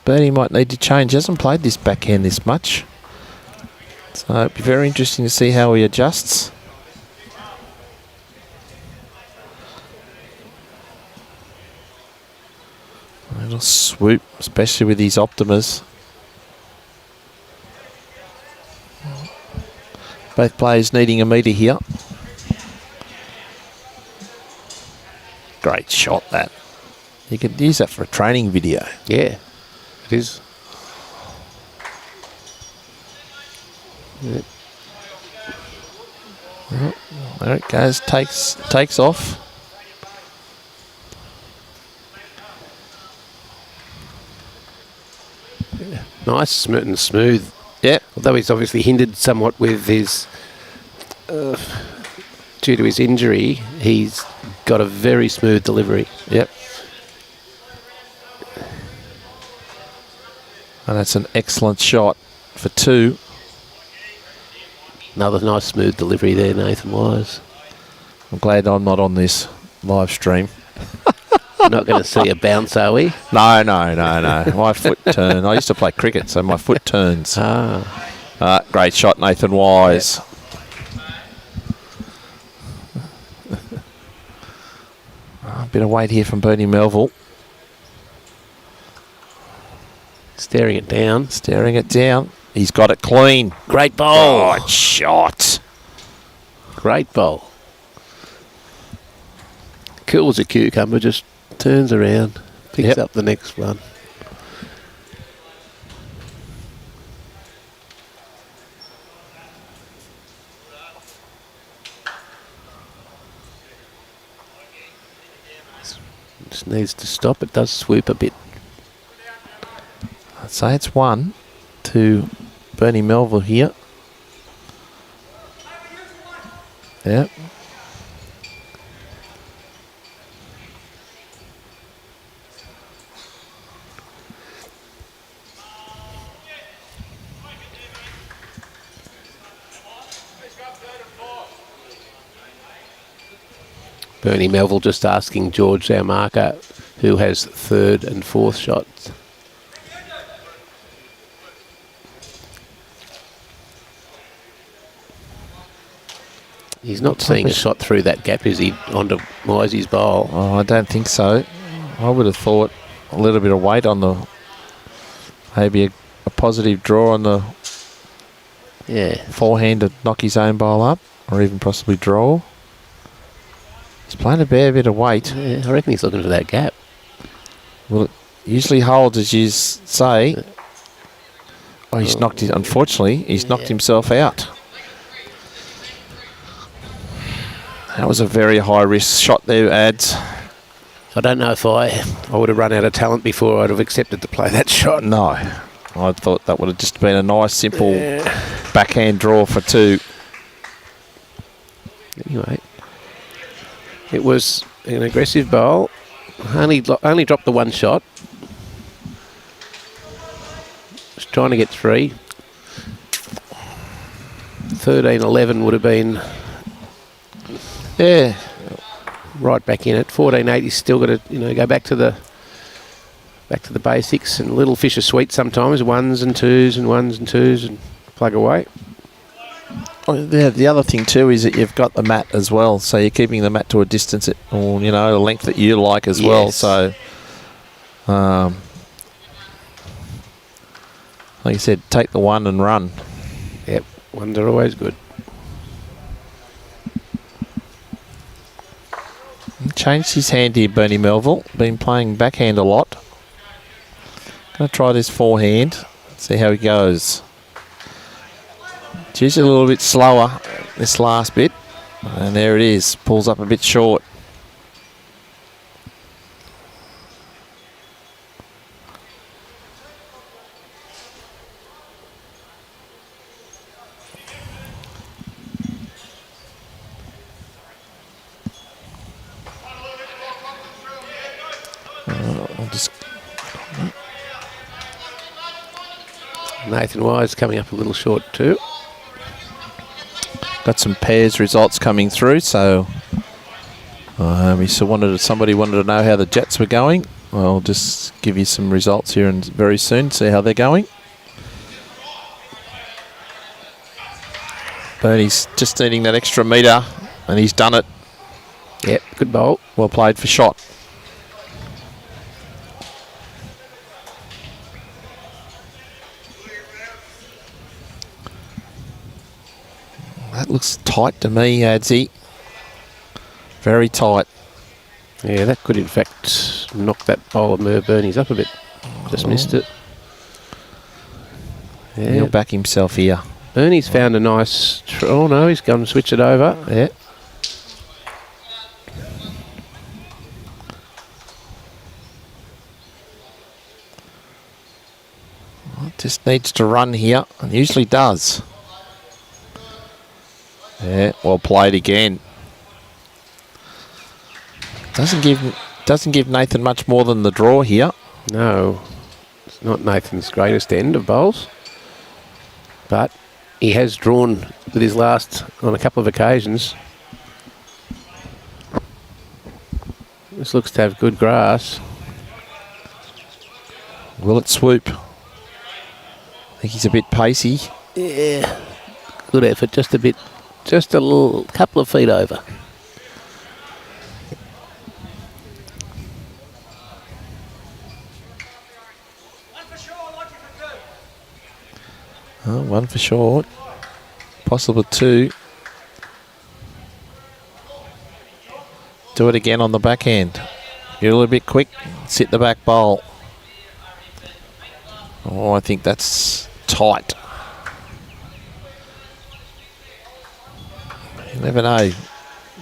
Bernie might need to change. He hasn't played this backhand this much. So it'll be very interesting to see how he adjusts. A little swoop, especially with these Optimas. Both players needing a metre here. Great shot, that. You could use that for a training video. Yeah, it is. Yeah. There it goes, takes off. Nice and smooth. Yep. Although he's obviously hindered somewhat with his, due to his injury, he's got a very smooth delivery. Yep. And that's an excellent shot for 2. Another nice smooth delivery there, Nathan Wise. I'm glad I'm not on this live stream. Not going to see a bounce, are we? No. My foot turn. I used to play cricket, so my foot turns. Great shot, Nathan Wise. A bit of weight here from Bernie Melville. Staring it down. Staring it down. He's got it clean. Great bowl. Right shot. Great bowl. Cool as a cucumber, just turns around, picks up the next one. Just needs to stop. It does swoop a bit. I'd say it's 1 to Bernie Melville here. Yep. Bernie Melville just asking George, our marker, who has third and fourth shots. He's not seeing a shot through that gap, is he, onto Misey's bowl? Oh, I don't think so. I would have thought a little bit of weight on the, maybe a positive draw on the forehand to knock his own bowl up, or even possibly draw. He's playing a fair bit of weight. Yeah, I reckon he's looking for that gap. Well, it usually holds, as you say. Oh, he's knocked his, unfortunately, he's knocked himself out. That was a very high risk shot there, Ads. I don't know if I would have run out of talent before I'd have accepted to play that shot. No. I thought that would have just been a nice, simple backhand draw for 2. Anyway, it was an aggressive bowl. Only dropped the one shot. Was trying to get 3. 13-11 would have been right back in it. 14-8. He's still got to go back to the basics, and little fish are sweet sometimes. 1s and 2s and 1s and 2s and plug away. Oh, yeah, the other thing too is that you've got the mat as well, so you're keeping the mat to a distance or a length that you like as well. So, like you said, take the 1 and run. Yep, 1s are always good. Changed his hand here, Bernie Melville. Been playing backhand a lot. Going to try this forehand. See how he goes. It's usually a little bit slower, this last bit. And there it is. Pulls up a bit short. Nathan Wise coming up a little short too. Got some pairs results coming through, so somebody wanted to know how the Jets were going. I'll just give you some results here and very soon, see how they're going. Bernie's just needing that extra metre, and he's done it. Yep, good bowl. Well played for shot. That looks tight to me, Adsy. Very tight. Yeah, that could in fact knock that bowl of Merv Bernie's up a bit. Just missed it. Yeah. He'll back himself here. Bernie's found a nice... oh no, he's gone to switch it over. Yeah. Just needs to run here, and usually does. Yeah, well played again. Doesn't give Nathan much more than the draw here. No, it's not Nathan's greatest end of bowls, but he has drawn with his last on a couple of occasions. This looks to have good grass. Will it swoop? I think he's a bit pacey. Yeah, good effort, just a little couple of feet over. Oh, one for short. Possible two. Do it again on the backhand. You're a little bit quick. Sit the back bowl. Oh, I think that's tight. You never know.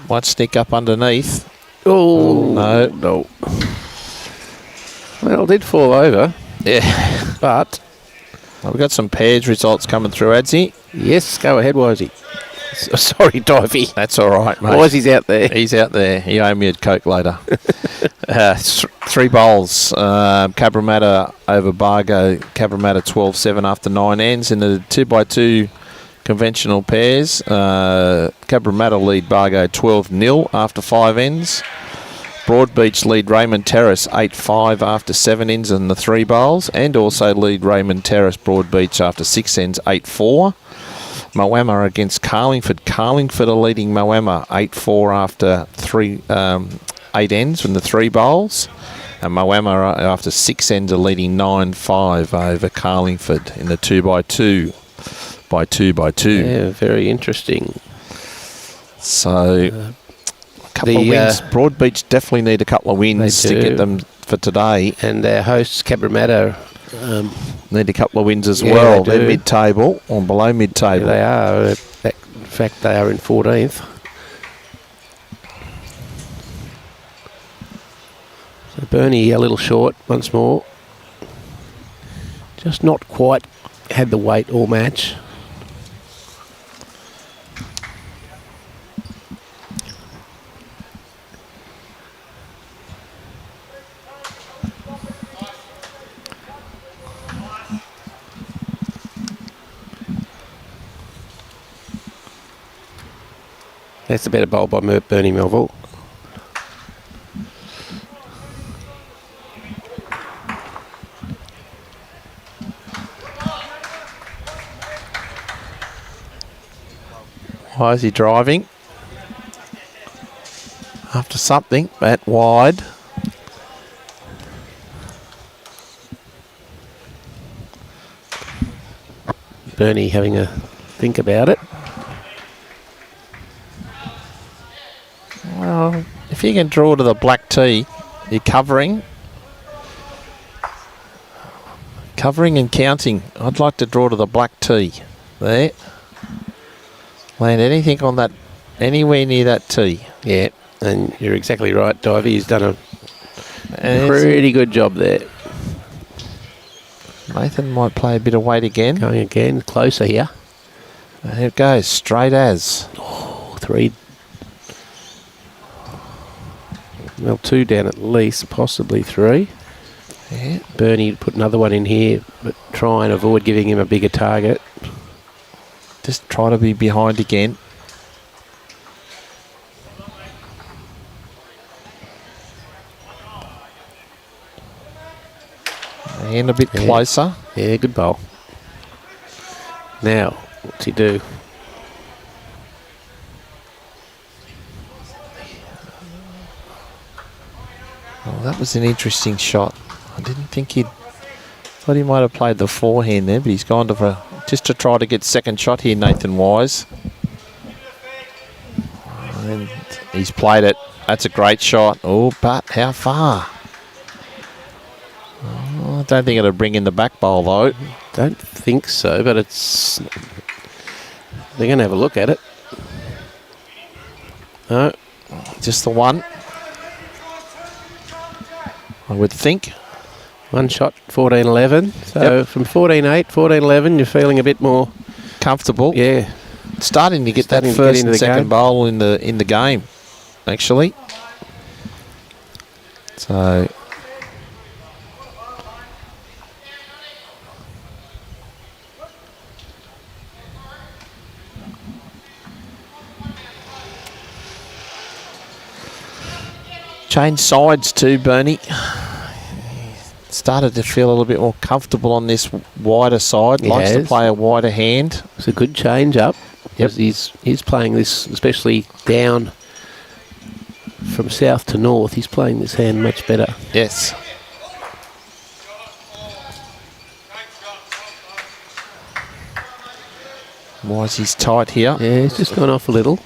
Might stick up underneath. Oh, no. Well, it did fall over. Yeah. But Well, we've got some pairs results coming through, Adsy. yes, go ahead, Wisey. Sorry, Divey. That's all right, mate. Wisey's out there. He's out there. He owe me a Coke later. 3 bowls. Cabramatta over Bargo. Cabramatta 12-7 after 9 ends in the 2x2 conventional pairs. Cabramatta lead Bargo 12-0 after 5 ends. Broadbeach lead Raymond Terrace 8-5 after 7 ends in the 3 bowls, and also lead Raymond Terrace Broadbeach after 6 ends 8-4. Moama against Carlingford. Carlingford are leading Moama 8-4 after 8 ends in the 3 bowls. And Moama after 6 ends are leading 9-5 over Carlingford in the 2x2. By 2x2. Yeah, very interesting. So a couple of wins. Broadbeach definitely need a couple of wins to get them for today. And our hosts, Cabramatta, need a couple of wins as yeah, well. they do. They're mid-table or below mid-table. they are. In fact, they are in 14th. So Bernie a little short once more. Just not quite had the weight or match. That's a better bowl by Bernie Melville. Why is he driving? After something, bat wide. Bernie having a think about it. Well, if you can draw to the black tee, you're covering. Covering and counting. I'd like to draw to the black tee. There. Land anything on that, anywhere near that tee. Yeah, and you're exactly right, Divey. He's done a pretty good job there. Nathan might play a bit of weight again. Going again, closer here. There it goes, straight as. Oh, 3. Well, 2 down at least, possibly 3. Yeah. Bernie put another one in here, but try and avoid giving him a bigger target. Just try to be behind again. And a bit closer. Yeah, good bowl. Now, what's he do? Well, that was an interesting shot. I didn't think thought he might have played the forehand there, but he's gone to just to try to get second shot here, Nathan Wise. And he's played it. That's a great shot. Oh, but how far? Oh, I don't think it'll bring in the back bowl though. Don't think so, but it's... They're going to have a look at it. No. Just the one. I would think. One shot, 14-11. So from 14-8, 14-11, you're feeling a bit more comfortable. Yeah. Starting to get Starting that to get first into and the second game. bowl in the game, actually. So change sides too, Bernie. Started to feel a little bit more comfortable on this wider side. Likes to play a wider hand. It's a good change up. Yep. He's playing this, especially down from south to north. He's playing this hand much better. Yes. Wisey's tight here. Yeah, it's just gone off a little.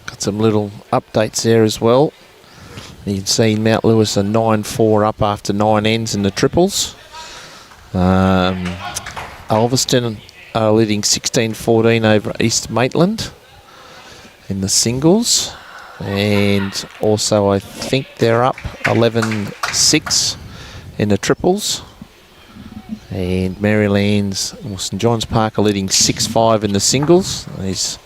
Got some little updates there as well. You can see Mount Lewis are 9-4 up after 9 ends in the triples. Ulverston are leading 16-14 over East Maitland in the singles. And also I think they're up 11-6 in the triples. And Maryland's St John's Park are leading 6-5 in the singles. There's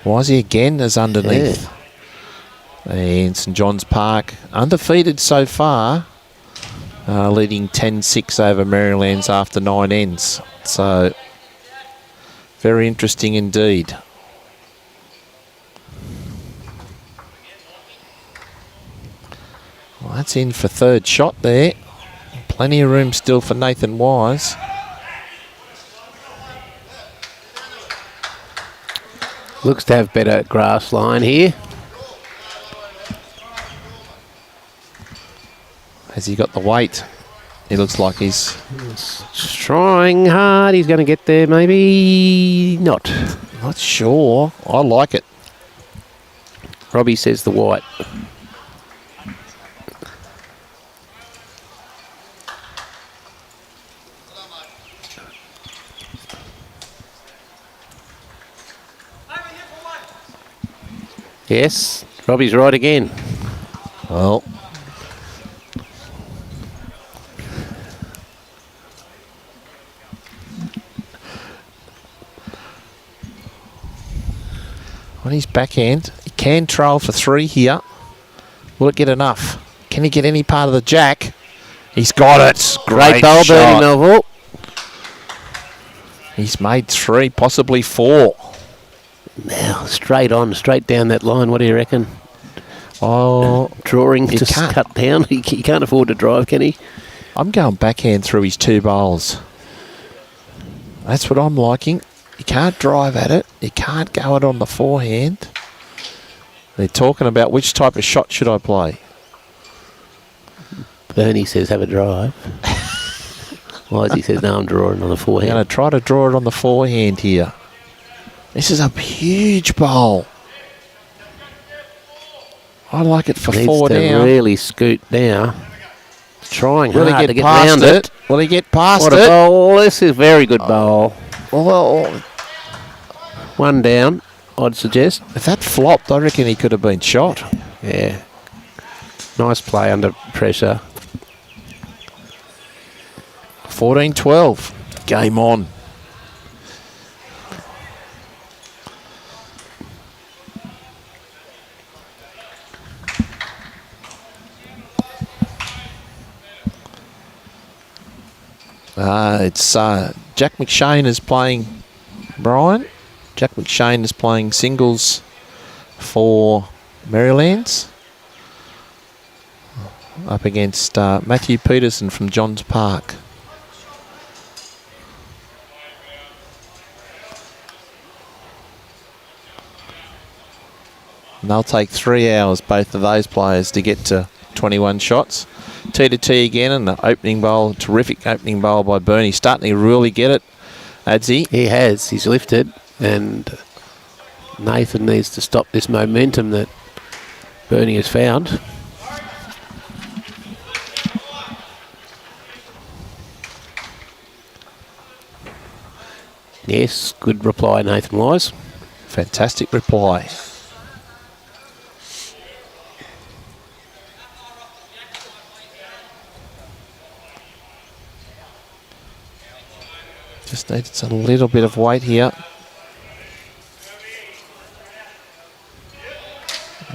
Wisey again is underneath. Yeah. And St John's Park undefeated so far, leading 10-6 over Maryland's after 9 ends. So very interesting indeed. Well, that's in for third shot there. Plenty of room still for Nathan Wise. Looks to have better grass line here. Has he got the weight? He looks like he's trying hard. He's going to get there, maybe not. Not sure. I like it. Robbie says the white. Yes, Robbie's right again. Well, on his backhand, he can trail for 3 here. Will it get enough? Can he get any part of the jack? He's got it. Great bowl, Bernie Melville. He's made 3, possibly 4. Now, straight on, straight down that line. What do you reckon? Oh, drawing to cut down. He can't afford to drive, can he? I'm going backhand through his 2 bowls. That's what I'm liking. You can't drive at it. You can't go it on the forehand. They're talking about which type of shot should I play. Bernie says have a drive. Wisey says no, I'm drawing on the forehand. I'm going to try to draw it on the forehand here. This is a huge bowl. I like it for Needs 4 to down. Really scoot now. Trying Will hard he to get get past round it? Will he get past what it? What a bowl. This is a very good bowl. Well, 1 down, I'd suggest. if that flopped, I reckon he could have been shot. Yeah. Nice play under pressure. 14-12. Game on. It's Jack McShane is playing Brian. Jack McShane is playing singles for Marylands. Up against Matthew Peterson from Johns Park. And they'll take 3 hours, both of those players, to get to 21 shots. T to T again, and the opening bowl, terrific opening bowl by Bernie. Starting to really get it, Adzi. He has. He's lifted, and Nathan needs to stop this momentum that Bernie has found. Yes, good reply, Nathan Wise. Fantastic reply. Just needs a little bit of weight here.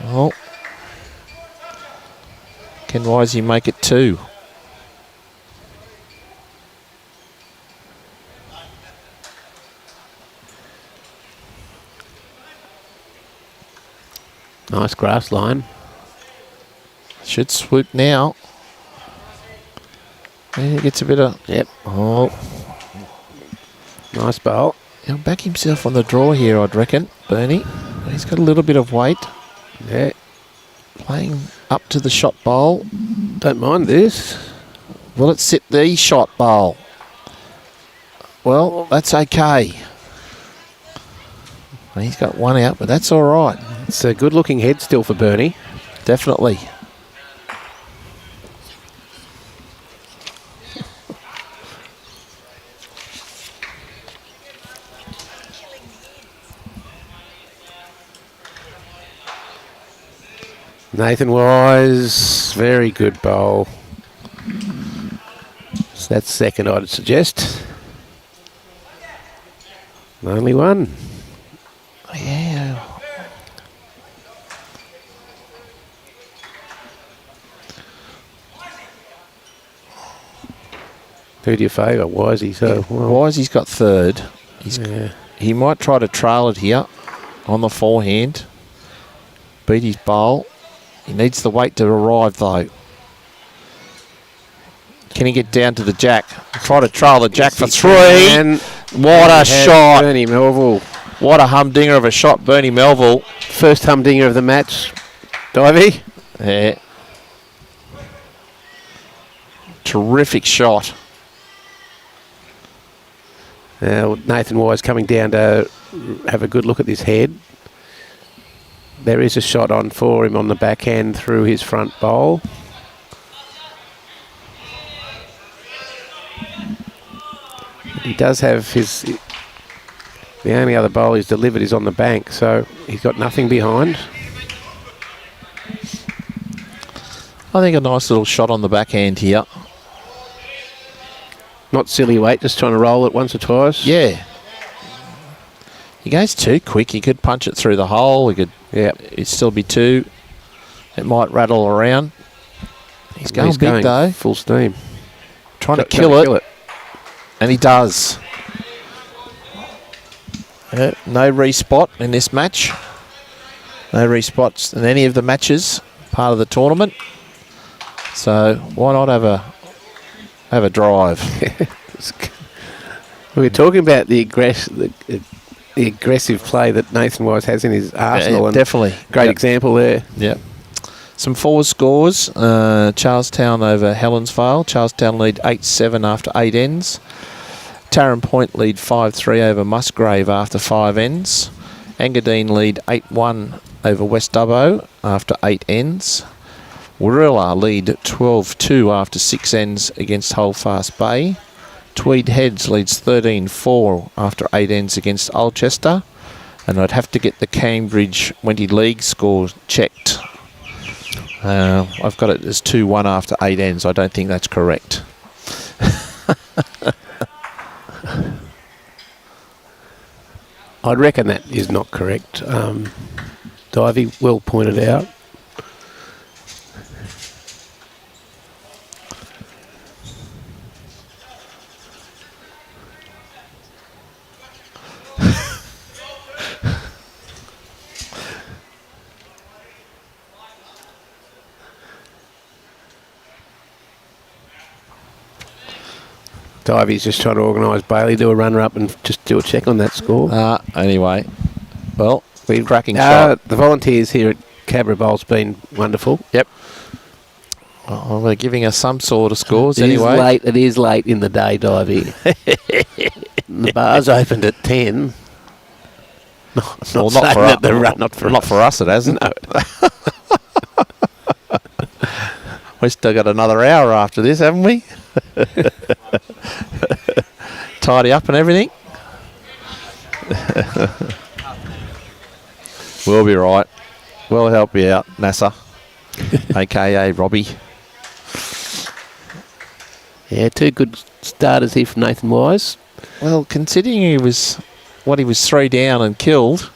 Oh. Can Wisey make it 2? Nice grass line. Should swoop now. And he gets a bit of... Yep. Oh. Nice bowl. He'll back himself on the draw here, I'd reckon, Bernie. He's got a little bit of weight. Yeah. Playing up to the shot bowl. Don't mind this. Will it sit the shot bowl? Well, that's okay. He's got one out, but that's all right. It's a good-looking head still for Bernie. Definitely. Nathan Wise, very good bowl. So that's second, I'd suggest. Only one. Yeah. Who do you favour? Wisey. So Wisey's got third. He might try to trail it here on the forehand. Beat his bowl. He needs the weight to arrive though. Can he get down to the jack? Try to trail the jack for three. What a shot. Bernie Melville. What a humdinger of a shot, Bernie Melville. First humdinger of the match. Divey. Yeah. Terrific shot. Now Nathan Wise coming down to have a good look at this head. There is a shot on for him on the backhand through his front bowl. He does have his... The only other bowl he's delivered is on the bank, so he's got nothing behind. I think a nice little shot on the backhand here. Not silly weight, just trying to roll it once or twice. Yeah. He goes too quick. He could punch it through the hole. He could. Yeah. It'd still be two. It might rattle around. He's going big though. Full steam. Trying to kill it. And he does. No respot in this match. No respots in any of the matches part of the tournament. So why not have a drive? We were talking about the aggressive play that Nathan Wise has in his arsenal. And definitely. Great example there. Yep. Some forward scores. Charlestown over Helensvale. Charlestown lead 8-7 after 8 ends. Tarrant Point lead 5-3 over Musgrave after 5 ends. Engadine lead 8-1 over West Dubbo after 8 ends. Warilla lead 12-2 after 6 ends against Holdfast Bay. Tweed Heads leads 13-4 after 8 ends against Alcester. And I'd have to get the Cambridge Wendy League score checked. I've got it as 2-1 after 8 ends. I don't think that's correct. I'd reckon that is not correct. Divey well pointed out. Divey's just trying to organise Bailey, do a runner-up and just do a check on that score. Anyway, well, we're cracking shot. The volunteers here at Cabramatta Bowls been wonderful. Yep. Well, they're giving us some sort of scores anyway. It is late in the day, Divey. The bar's opened at 10. Not for us, it hasn't. No. We've still got another hour after this, haven't we? Tidy up and everything. We'll be right. We'll help you out, NASA, a.k.a. Robbie. Yeah, 2 good starters here from Nathan Wise. Well, considering he was 3 down and killed,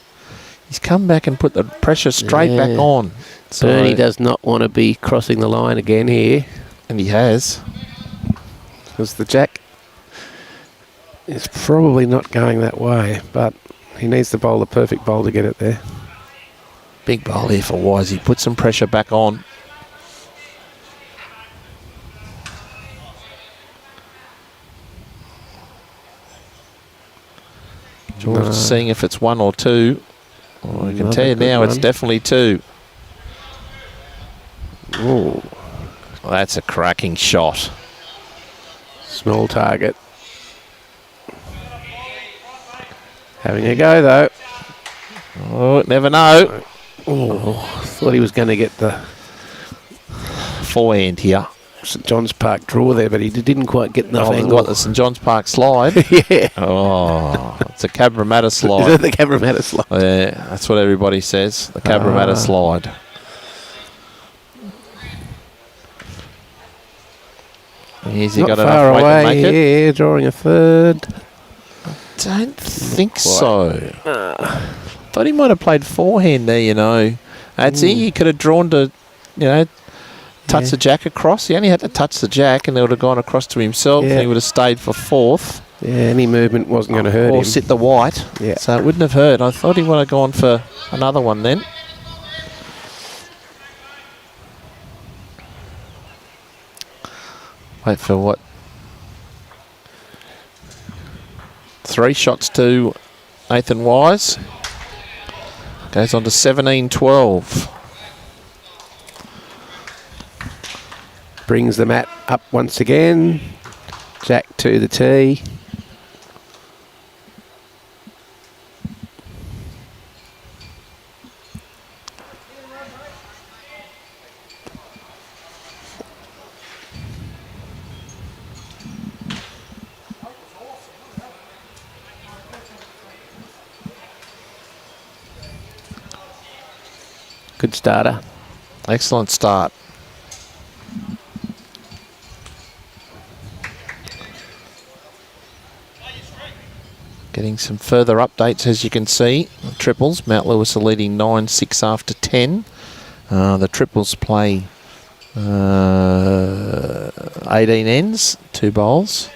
he's come back and put the pressure straight back on. So Bernie does not want to be crossing the line again here. And he has. Because the jack is probably not going that way, but he needs to bowl the perfect bowl to get it there. Big bowl here for Wise. He put some pressure back on. George seeing if it's 1 or 2. Well, I can tell you now it's definitely 2. Ooh, Well, that's a cracking shot. small target. Having a go, though. Oh, never know. Oh, thought he was going to get the Forehand here. St John's Park draw there, but he didn't quite get enough Oh, angle. got the St John's Park slide. Yeah. Oh, it's a Cabramatta Is slide. that the Cabramatta slide? Yeah, that's what everybody says. The Cabramatta slide. He's he Not got far enough weight to make away, it? yeah, drawing a third. Don't think so. Thought he might have played forehand there, you know. That's it. He could have drawn to, you know, touch the jack across. He only had to touch the jack and it would have gone across to himself and he would have stayed for fourth. Yeah, any movement wasn't going to hurt him. Or sit the white. Yeah. So it wouldn't have hurt. I thought he would have gone for another one then. Wait for what? 3 shots to Nathan Wise. Goes on to 17-12. Brings the mat up once again. Jack to the tee. Good starter. Excellent start. Getting some further updates, as you can see. Triples, Mount Lewis are leading 9-6 after 10. The triples play 18 ends, 2 bowls.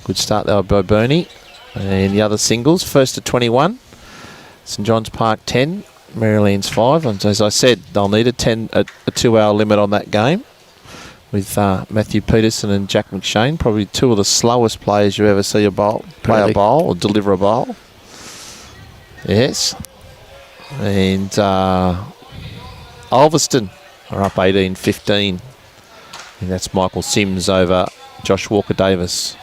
Good start there by Bernie. And the other singles, first to 21. St John's Park 10, Maryland's 5. And as I said, they'll need a 2-hour limit on that game. With Matthew Peterson and Jack McShane, probably 2 of the slowest players you ever see a bowl play a bowl or deliver a bowl. Yes. And Ulverston are up 18-15. And that's Michael Sims over Josh Walker-Davis.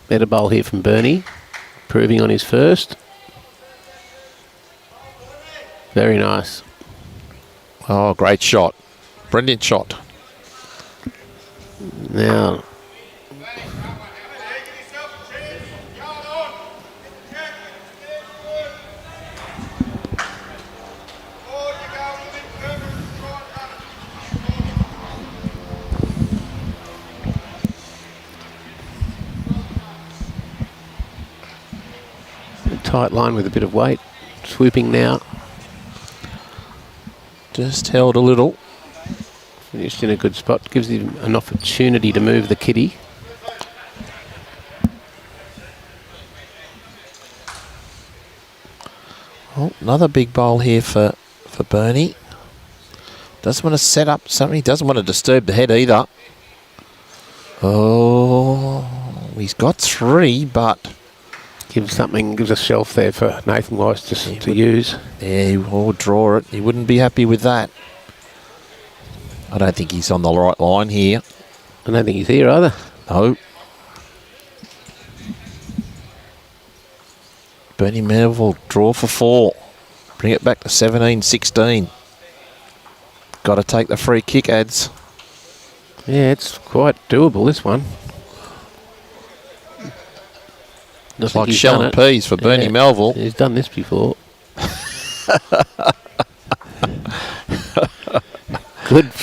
Better bowl here from Bernie. Improving on his first. Very nice. Oh, great shot. Brilliant shot. Now, a tight line with a bit of weight. Swooping now. Just held a little. Finished in a good spot. Gives him an opportunity to move the kitty. Oh, another big bowl here for Bernie. Doesn't want to set up something. He doesn't want to disturb the head either. Oh, he's got 3, but... Gives a shelf there for Nathan Weiss to use. Yeah, he will draw it. He wouldn't be happy with that. I don't think he's on the right line here. I don't think he's here either. No. Bernie Melville draw for 4. Bring it back to 17-16. Got to take the free kick, Ads. Yeah, it's quite doable, this one. It's like shell and peas for Bernie Melville. He's done this before.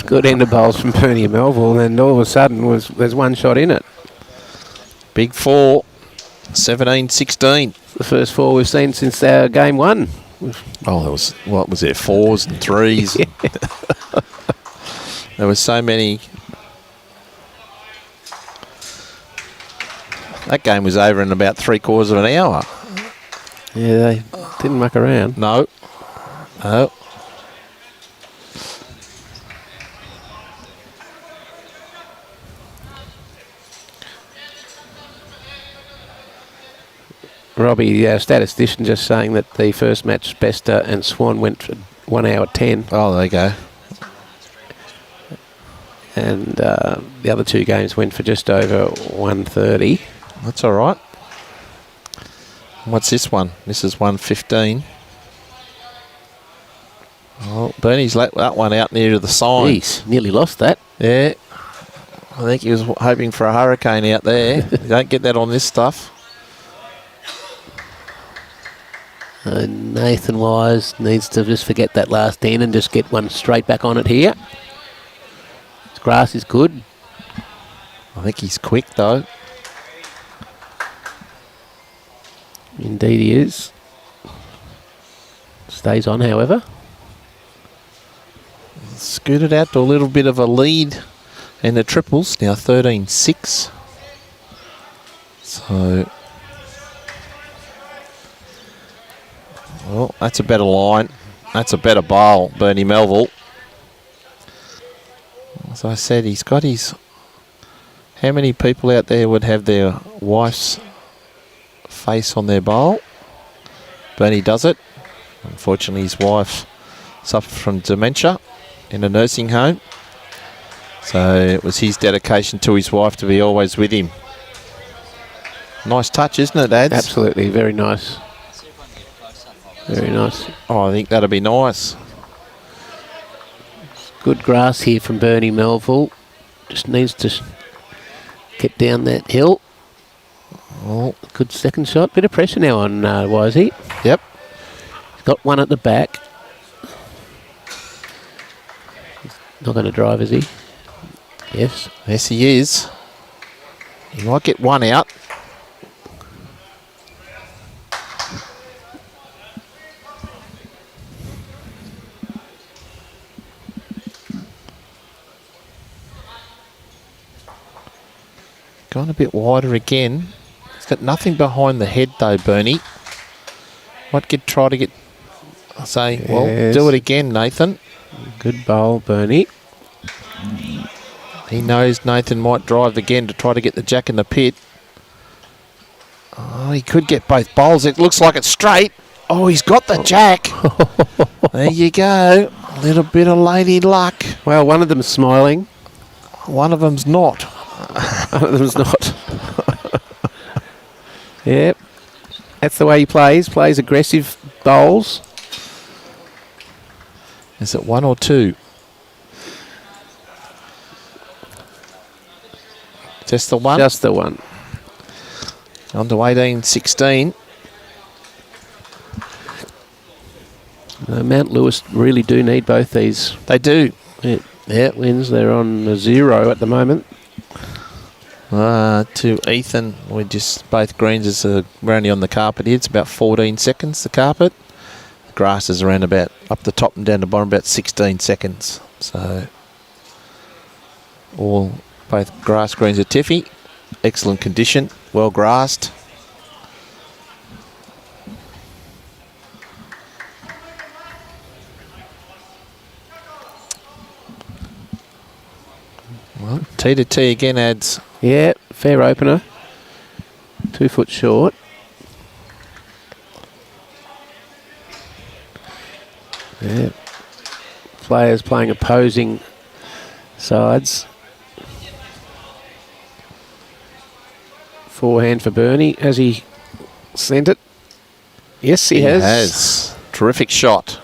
Good end of bowls from Bernie Melville, and then all of a sudden there's one shot in it. Big 4, 17-16. The first 4 we've seen since game 1. Oh, there was, what was there, 4s and 3s? There was so many. That game was over in about 3/4 of an hour. Yeah, they didn't muck around. No. No. Robbie, statistician, just saying that the first match, Bester and Swan, went for 1 hour 10. Oh, there you go. And the other two games went for just over 1:30. That's all right. What's this one? This is 1:15. Oh, Bernie's let that one out near to the sign. Jeez, nearly lost that. Yeah. I think he was hoping for a hurricane out there. You don't get that on this stuff. Nathan Wise needs to just forget that last 10 and just get one straight back on it here. His grass is good. I think he's quick, though. Indeed he is. Stays on, however. Scooted out to a little bit of a lead in the triples. Now 13-6. So... well, that's a better line. That's a better bowl, Bernie Melville. As I said, he's got his... how many people out there would have their wife's face on their bowl? Bernie does it. Unfortunately, his wife suffered from dementia in a nursing home. So it was his dedication to his wife to be always with him. Nice touch, isn't it, Ads? Absolutely, very nice. Very nice. Oh, I think that'd be nice. Good grass here from Bernie Melville. Just needs to get down that hill. Oh, good second shot. Bit of pressure now on Wisey. Yep. He's got one at the back. He's not going to drive, is he? Yes. Yes, he is. He might get one out. Gone a bit wider again. He's got nothing behind the head though, Bernie. Might try to get... I'll say, yes. Well, do it again, Nathan. Good bowl, Bernie. He knows Nathan might drive again to try to get the jack in the pit. Oh, he could get both bowls. It looks like it's straight. Oh, he's got the jack. There you go. A little bit of lady luck. Well, one of them's smiling. One of them's not. One of them's not. Yep. That's the way he plays. Plays aggressive bowls. Is it one or two? Just the one? Just the one. On to 18-16. Mount Lewis really do need both these. They do. Yeah, wins. They're on a 0 at the moment. To Ethan, we're just both greens is rounding on the carpet here. It's about 14 seconds, the carpet. The grass is around about up the top and down the bottom about 16 seconds. So both grass greens are tiffy. Excellent condition, well grassed. Well, T to T again adds. Yeah, fair opener. 2 foot short. Yeah. Players playing opposing sides. Forehand for Bernie. Has he sent it? Yes, he has. He has. Terrific shot.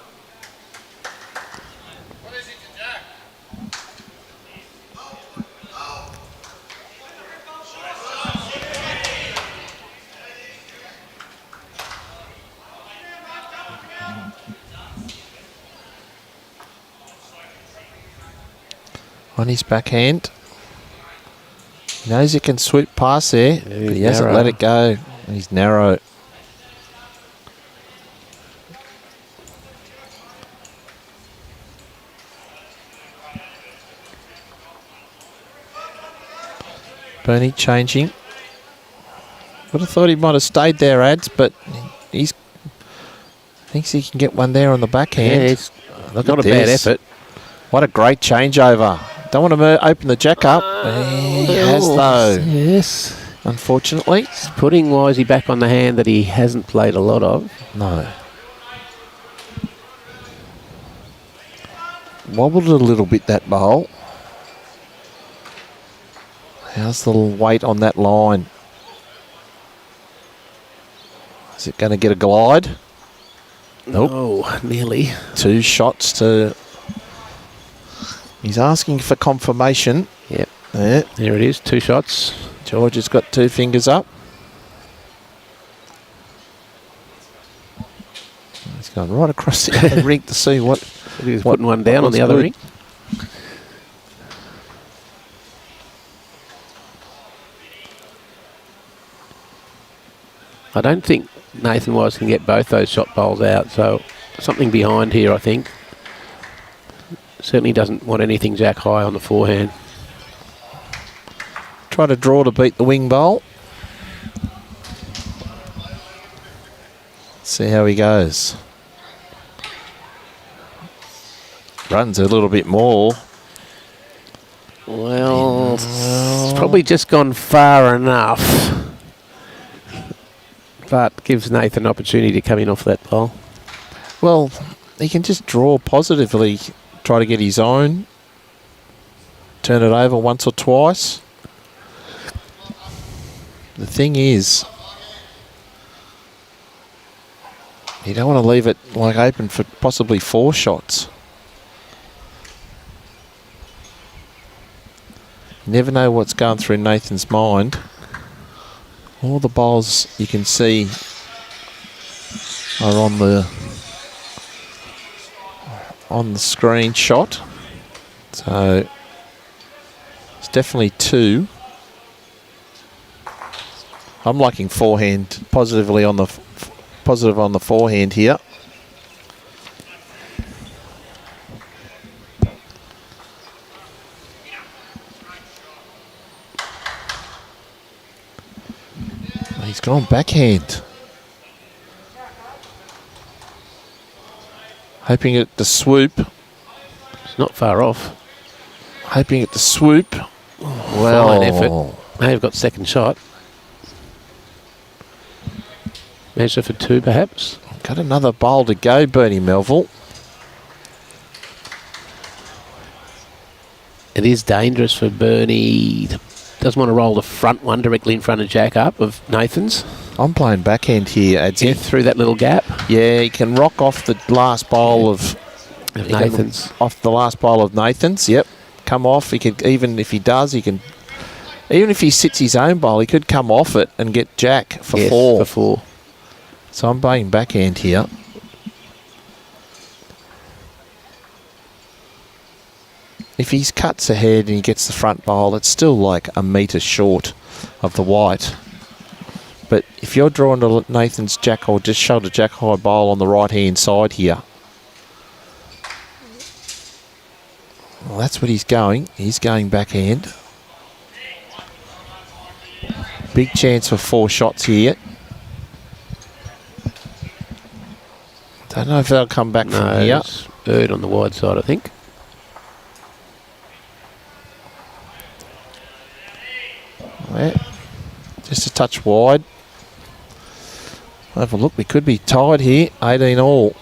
On his backhand. He knows he can sweep past there, but he hasn't let it go. He's narrow. Bernie changing. Would have thought he might have stayed there, Ads, but he's thinks he can get one there on the backhand. Yeah, not a bad effort. What a great changeover. Don't want to open the jack up. He has, though. Yes. unfortunately. Putting Wisey back on the hand that he hasn't played a lot of. No. Wobbled a little bit, that bowl. How's the weight on that line? Is it going to get a glide? Nope. Oh, nearly. 2 shots to... He's asking for confirmation. Yep. Yeah. There it is, 2 shots. George has got 2 fingers up. He's going right across the other ring to see what... He's putting one down on the other ring. I don't think Nathan Wise can get both those shot bowls out, so something behind here, I think. Certainly doesn't want anything jack high on the forehand. Try to draw to beat the wing bowl. See how he goes. Runs a little bit more. Well, it's probably just gone far enough. But gives Nathan an opportunity to come in off that bowl. Well, he can just draw positively, try to get his own. Turn it over once or twice. The thing is, you don't want to leave it like open for possibly 4 shots. You never know what's going through Nathan's mind. All the bowls you can see are on the screenshot. So it's definitely 2. I'm liking forehand positively on the positive on the forehand here. He's gone backhand. Hoping at the swoop. It's not far off. Hoping at the swoop. Well, fine effort. They've got second shot. Measure for 2, perhaps. Got another bowl to go, Bernie Melville. It is dangerous for Bernie. Doesn't want to roll the front one directly in front of Jack up of Nathan's. I'm playing backhand here, Adsy. Yeah, through that little gap. Yeah, he can rock off the last bowl of Nathan's. Off the last bowl of Nathan's, yep. Come off. He could, even if he does, he can... Even if he sits his own bowl, he could come off it and get Jack for 4. For 4. So I'm playing backhand here. If he cuts ahead and he gets the front bowl, it's still like a metre short of the white. But if you're drawing to Nathan's jack or just shoulder jack high bowl on the right hand side here, well, that's what he's going. He's going backhand. Big chance for 4 shots here. Don't know if they'll come back from here. It's Bird on the wide side, I think. Yeah, just a touch wide. Have a look, we could be tied here, 18 all.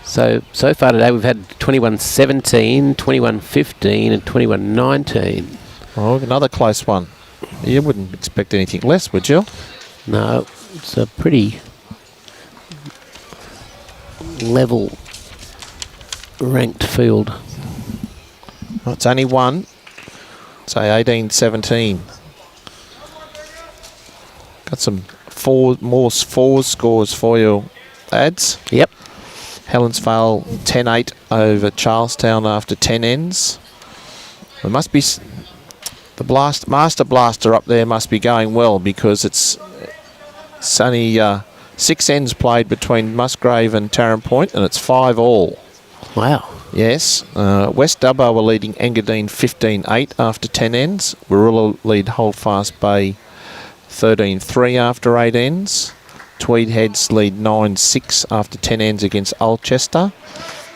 So far today we've had 21-17, 21-15 and 21-19. Oh, another close one. You wouldn't expect anything less, would you? No, it's a pretty level ranked field. Well, it's only one. Say 18-17. Got some more 4 scores for you, Ads. Yep. Helensvale 10-8 over Charlestown after 10 ends. There must be the Master Blaster up there must be going well, because it's only 6 ends played between Musgrave and Tarrant Point, and it's 5 all. Wow. Yes. West Dubbo were leading Engadine 15-8 after 10 ends. Warilla lead Holdfast Bay 13-3 after 8 ends. Tweed Heads lead 9-6 after 10 ends against Alcester.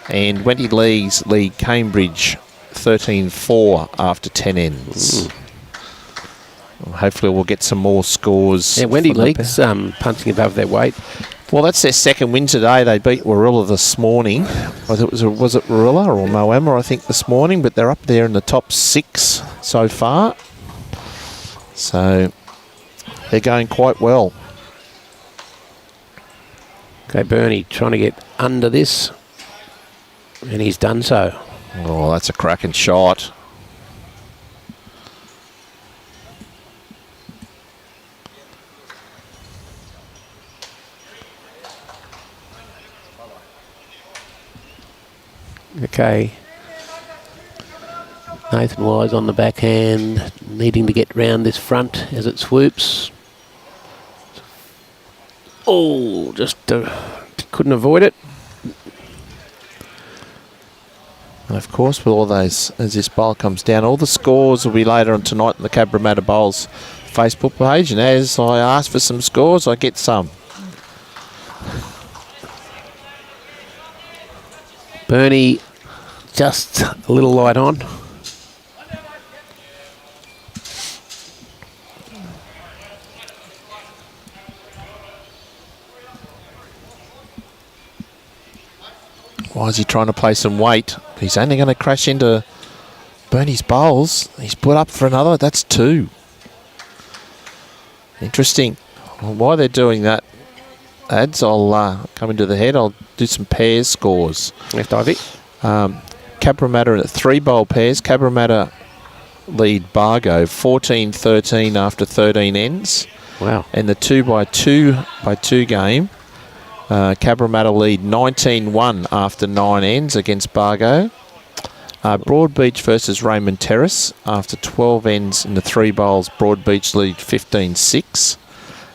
And Wenty Lees lead Cambridge 13-4 after 10 ends. Hopefully we'll get some more scores. Yeah, Wendy Leake's punting above their weight. Well, that's their second win today. They beat Warilla this morning. Was it Warilla or Moama, I think, this morning? But they're up there in the top 6 so far. So they're going quite well. Okay, Bernie trying to get under this. And he's done so. Oh, that's a cracking shot. Okay. Nathan Wise on the backhand, needing to get round this front as it swoops. Oh, just couldn't avoid it. And of course, with all those, as this bowl comes down, all the scores will be later on tonight on the Cabramatta Bowls Facebook page. And as I ask for some scores, I get some. Bernie just a little light on. Why is he trying to play some weight? He's only going to crash into Bernie's bowls. He's put up for another. That's 2. Interesting. Well, while they're doing that, ads, I'll come into the head. I'll do some pairs scores. Left Ivy. Cabramatta at 3 bowl pairs. Cabramatta lead Bargo 14-13 after 13 ends. Wow. And the 2x2 game, Cabramatta lead 19-1 after 9 ends against Bargo. Broadbeach versus Raymond Terrace after 12 ends in the 3 bowls. Broadbeach lead 15-6.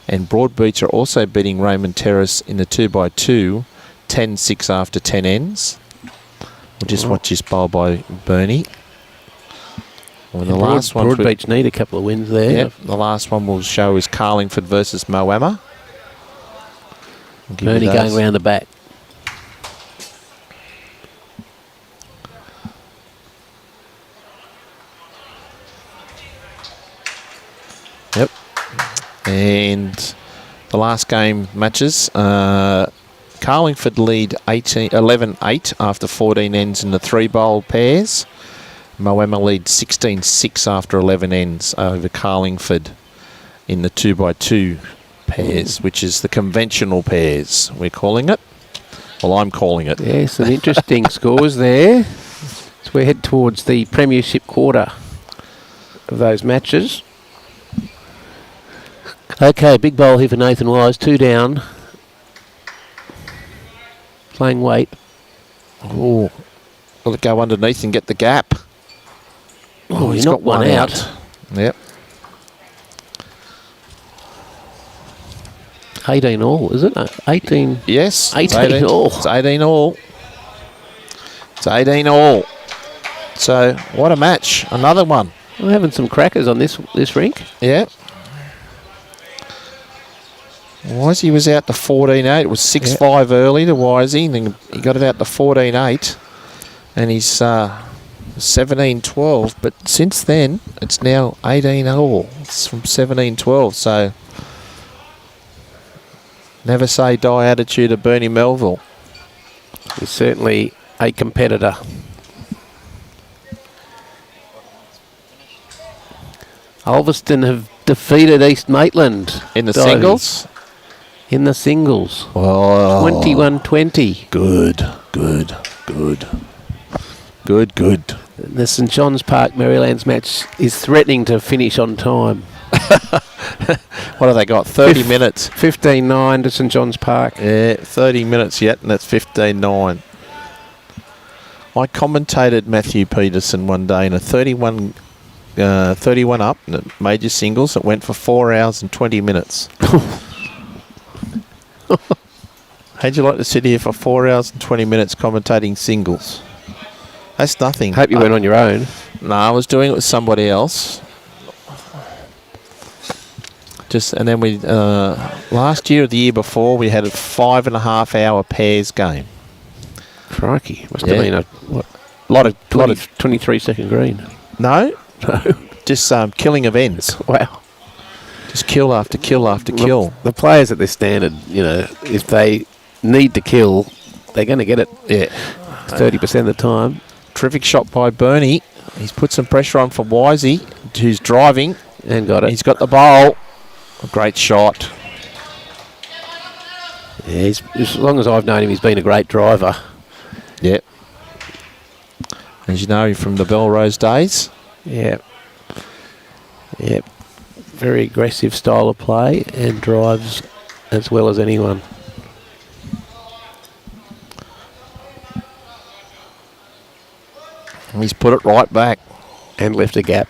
And Broadbeach are also beating Raymond Terrace in the 2x2, 10-6 after 10 ends. We'll just watch this bowl by Bernie. Well, the last one, Broadbeach need a couple of wins there. Yep, the last one we'll show is Carlingford versus Moama. Bernie going round the back. Yep. And the last game matches, Carlingford lead 11-8 after 14 ends in the 3 bowl pairs. Moama lead 16-6 after 11 ends over Carlingford in the 2x2 pairs, which is the conventional pairs, we're calling it. Well, I'm calling it. Yeah, some interesting scores there. So we head towards the premiership quarter of those matches. Okay, big bowl here for Nathan Wise. 2 down. Playing weight. Oh, will it go underneath and get the gap? Oh, he's got one out. Yep. 18 all, is it? 18. Yes. 18 all. It's 18 all. It's 18 all. So, what a match. Another one. We're having some crackers on this rink. Yeah. Wisey was out to 14-8. It was 6-5 early to Wisey, and then he got it out to 14-8. And he's 17-12. But since then, it's now 18 all. It's from 17-12. So, never say die attitude of Bernie Melville. He's certainly a competitor. Ulverston have defeated East Maitland. In the singles? In the singles. Oh. 21-20. Good. The St John's Park Marylands match is threatening to finish on time. What have they got? 30 minutes. 15-9 to St John's Park. Yeah, 30 minutes yet, and that's 15-9. I commentated Matthew Peterson one day in a 31 up in a major singles. It went for 4 hours and 20 minutes. How'd you like to sit here for 4 hours and 20 minutes commentating singles? That's nothing. Hope you went on your own. No, I was doing it with somebody else. And then we last year or the year before we had a 5.5 hour pairs game. Crikey, must have been lot of 23-second green. no, just killing of ends. Wow. Just kill after kill after kill. The players at this standard, you know, if they need to kill, they're going to get it. Yeah, 30% of the time. terrific shot by Bernie. He's put some pressure on for Wisey, who's driving. And got it. He's got the bowl. A great shot. Yeah, as long as I've known him, he's been a great driver. Yep. As you know from the Belrose days. Yep. Yep. Very aggressive style of play and drives as well as anyone. And he's put it right back. And left a gap.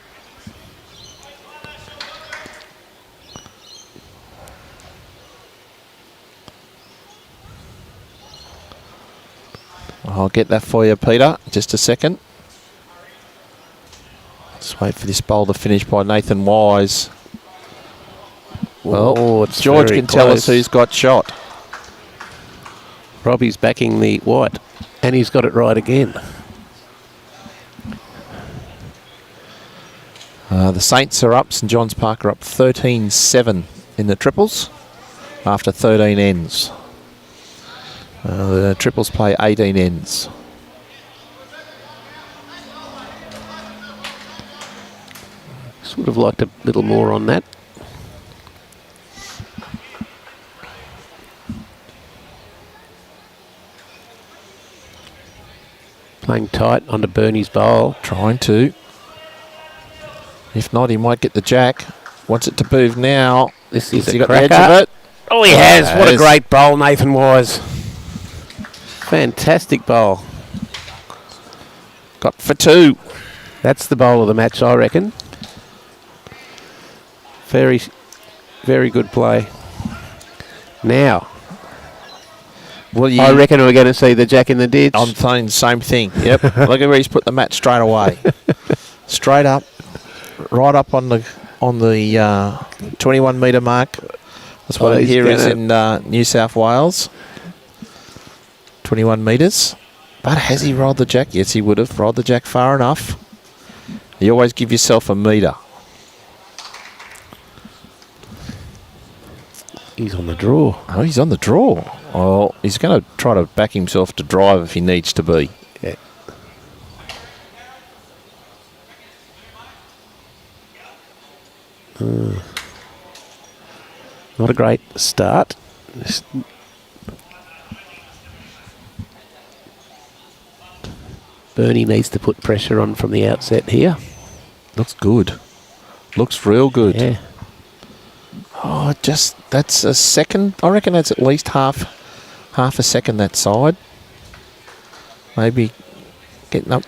I'll get that for you, Peter. Just a second. Just wait for this bowl to finish by Nathan Wise. Well, it's George very can tell us close. who's got shot. Robbie's backing the white. And he's got it right again. The Saints are up. St John's Park are up 13-7 in the triples after 13 ends. The triples play 18 ends. Just would have liked a little more on that. Playing tight onto Bernie's bowl. Trying to. If not, he might get the jack. Wants it to move now. This is Has he a got the edge cracker. of it? Oh, he has. What a Yes. great bowl, Nathan Wise. Fantastic bowl. Got for two. That's the bowl of the match, I reckon. Very, very good play. Now, Well, I reckon we're going to see the jack in the ditch. I'm saying the same thing. Yep. Look at where he's put the match straight away. Straight up, right up on the 21 metre mark. That's what Oh, it he's here is gonna- in New South Wales. 21 metres. But has he rolled the jack? Yes, he would have rolled the jack far enough. You always give yourself a metre. He's on the draw. Oh, he's on the draw. Oh, he's going to try to back himself to drive if he needs to be. Yeah. Not a great start. Just Bernie needs to put pressure on from the outset here. Looks good. Looks real good. Yeah. Oh, that's a second. I reckon that's at least half a second that side. Maybe getting up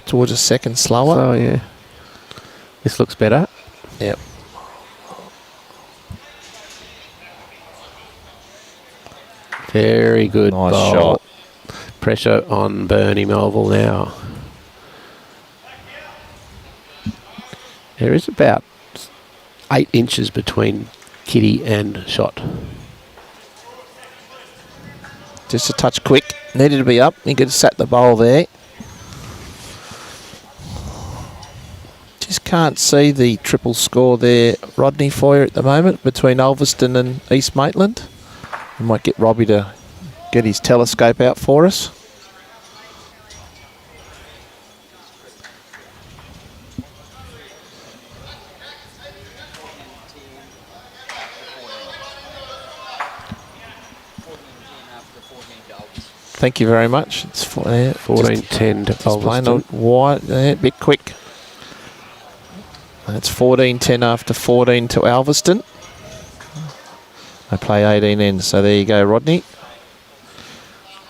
towards a second slower. Oh, yeah. This looks better. Yep. Very good Nice bowl. shot. Pressure on Bernie Melville now. There is about 8 inches between Kitty and shot. Just a touch quick. Needed to be up. He could have sat the bowl there. Just can't see the triple score there, Rodney, for you at the moment between Ulverston and East Maitland. We might get Robbie to get his telescope out for us. Thank you very much. It's 14-10 to just playing Ulverston. a wide, a bit quick. That's 14-10 after 14 to Ulverston. They play 18 ends, so there you go, Rodney.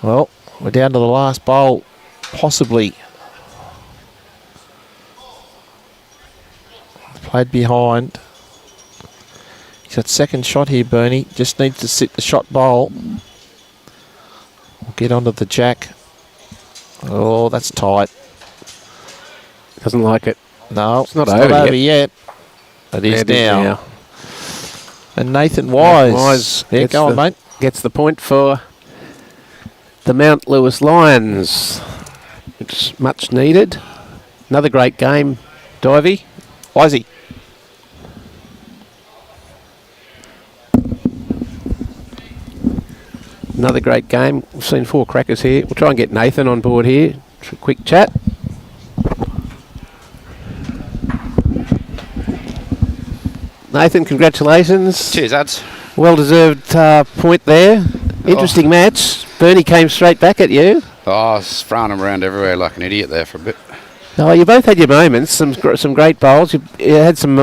Well, we're down to the last bowl, possibly. Played behind. He's got second shot here, Bernie. Just needs to sit the shot bowl. We'll get onto the jack. Oh, that's tight. Doesn't like it. No, It's not over yet. It is It is now. now. And Nathan Wise. Yeah, gets go on, the- mate. Gets the point for the Mount Lewis Lions. It's much needed. Another great game, Divey. Wisey. Another great game. We've seen 4 crackers here. We'll try and get Nathan on board here for a quick chat. Nathan, congratulations. Cheers, ads. Well-deserved point there. Interesting match. Bernie came straight back at you. Oh, I was throwing him around everywhere like an idiot there for a bit. Oh, you both had your moments. Some great bowls. You had some,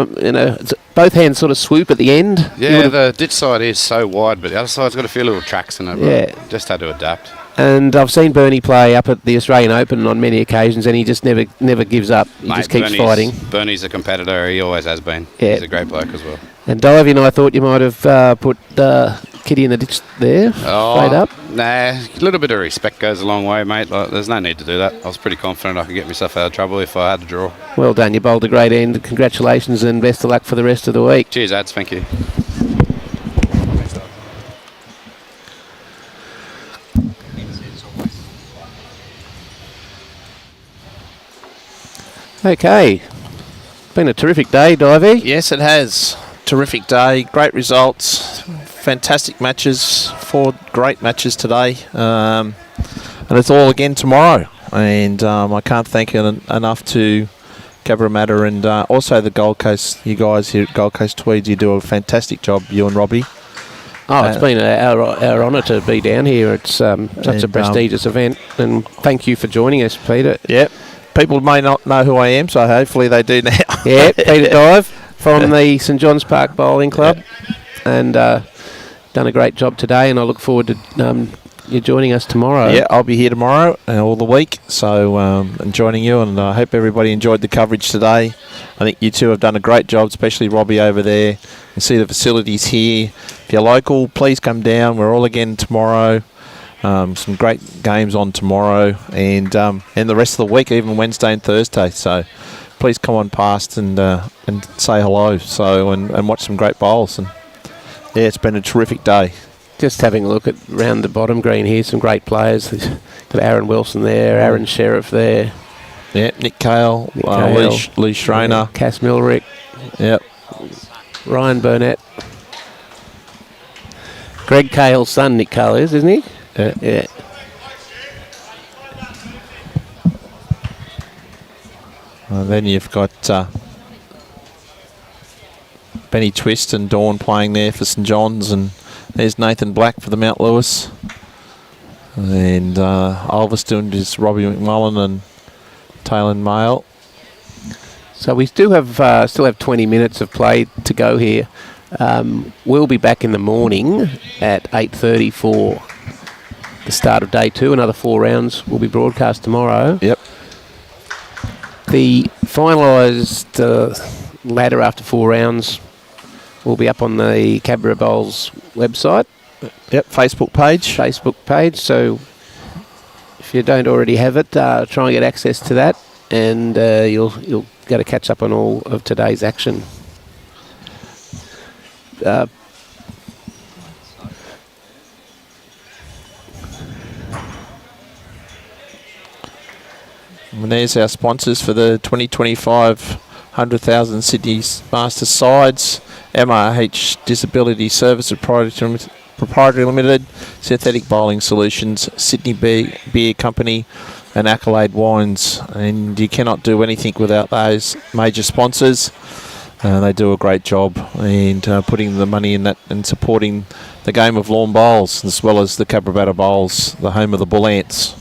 both hands sort of swoop at the end. Yeah, the ditch side is so wide, but the other side's got a few little tracks in it. Yeah. Just had to adapt. And I've seen Bernie play up at the Australian Open on many occasions, and he just never gives up. He just keeps fighting. Bernie's a competitor. He always has been. Yeah. He's a great bloke as well. And Divey and I thought you might have put Kitty in the ditch there, straight up. Nah, a little bit of respect goes a long way, mate. Like, there's no need to do that. I was pretty confident I could get myself out of trouble if I had to draw. Well done. You bowled a great end. Congratulations and best of luck for the rest of the week. Cheers, ads. Thank you. Okay. Been a terrific day, Divey. Yes, it has. Terrific day. Great results. Fantastic matches. 4 great matches today. And it's all again tomorrow. And I can't thank you enough to Cabramatta and also the Gold Coast. You guys here at Gold Coast-Tweed, you do a fantastic job, you and Robbie. Oh, it's been our honour to be down here. It's such a prestigious event. And thank you for joining us, Peter. Yep. People may not know who I am, so hopefully they do now. Yeah, Peter Dive from the St John's Park Bowling Club. And done a great job today, and I look forward to you joining us tomorrow. Yeah, I'll be here tomorrow and all the week, so and joining you, and I hope everybody enjoyed the coverage today. I think you two have done a great job, especially Robbie over there. You can see the facilities here. If you're local, please come down. We're all again tomorrow. Some great games on tomorrow, and the rest of the week, even Wednesday and Thursday. So please come on past and say hello. So and watch some great bowls. And yeah, it's been a terrific day. Just having a look at round the bottom green here, some great players. Got Aaron Wilson there, Aaron Sheriff there. Yeah, Nick Cale, Lee Schreiner, Cass Milrick. Yep. Ryan Burnett. Greg Cale's son, Nick Cale is, isn't he? Yeah. And then you've got Benny Twist and Dawn playing there for St John's, and there's Nathan Black for the Mount Lewis, and Ulverston is Robbie McMullen and Taylor Mail. So we still have 20 minutes of play to go here. We'll be back in the morning at 8:30 for the start of day 2. Another 4 rounds will be broadcast tomorrow. Yep. The finalised ladder after 4 rounds will be up on the Cabramatta Bowls website. Yep, Facebook page. So if you don't already have it, try and get access to that, and you'll get to catch up on all of today's action. And there's our sponsors for the 2025 100,000 Sydney Masters sides. MRH Disability Service Proprietary Limited, Synthetic Bowling Solutions, Sydney Beer Company, and Accolade Wines. And you cannot do anything without those major sponsors. They do a great job and putting the money in that and supporting the game of lawn bowls, as well as the Cabramatta Bowls, the home of the Bull Ants.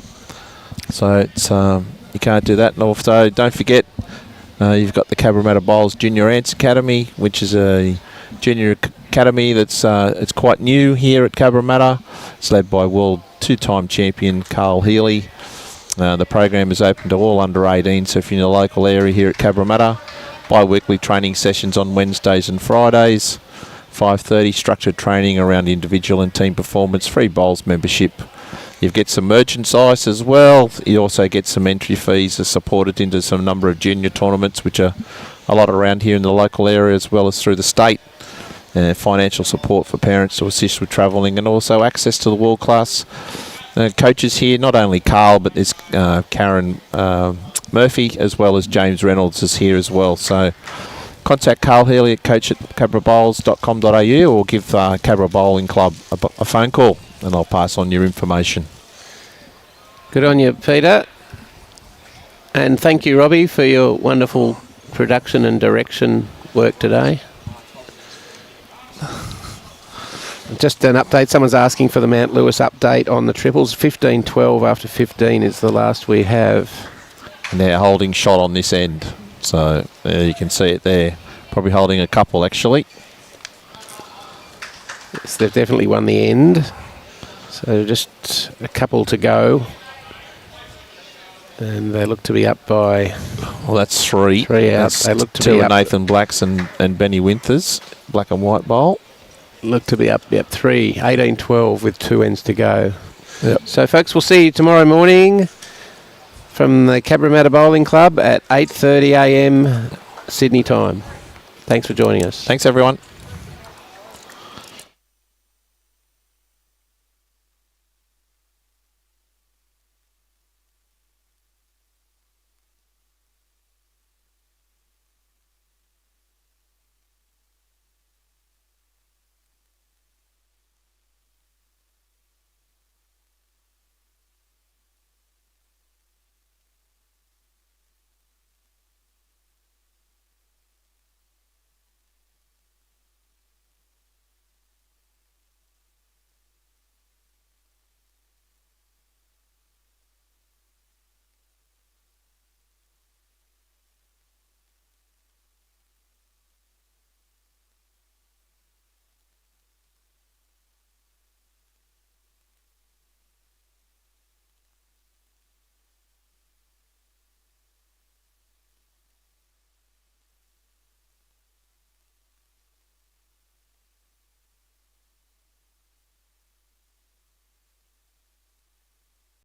So it's you can't do that. And also, don't forget, you've got the Cabramatta Bowls Junior Ants Academy, which is a junior academy that's it's quite new here at Cabramatta. It's led by world 2-time champion Carl Healy. The program is open to all under 18, so if you're in the local area here at Cabramatta, bi-weekly training sessions on Wednesdays and Fridays, 5:30 structured training around individual and team performance, free bowls membership. You get some merchandise as well. You also get some entry fees as supported into some number of junior tournaments, which are a lot around here in the local area as well as through the state. Financial support for parents to assist with travelling, and also access to the world-class coaches here, not only Carl, but there's Karen Murphy, as well as James Reynolds is here as well. So contact Carl Healy at coach@cabrabowls.com.au or give Cabra Bowling Club a phone call and I'll pass on your information. Good on you, Peter. And thank you, Robbie, for your wonderful production and direction work today. Just an update. Someone's asking for the Mount Lewis update on the triples. 15-12 after 15 is the last we have. And they're holding shot on this end. So you can see it there. Probably holding a couple, actually. Yes, they've definitely won the end. So just a couple to go. And they look to be up by... Well, that's three. Three out. That's they look to two be of up. Nathan Blacks and Benny Winthers. Black and white bowl. Look to be up, 3. 18-12 with 2 ends to go. Yep. So, folks, we'll see you tomorrow morning from the Cabramatta Bowling Club at 8:30 a.m. Sydney time. Thanks for joining us. Thanks, everyone.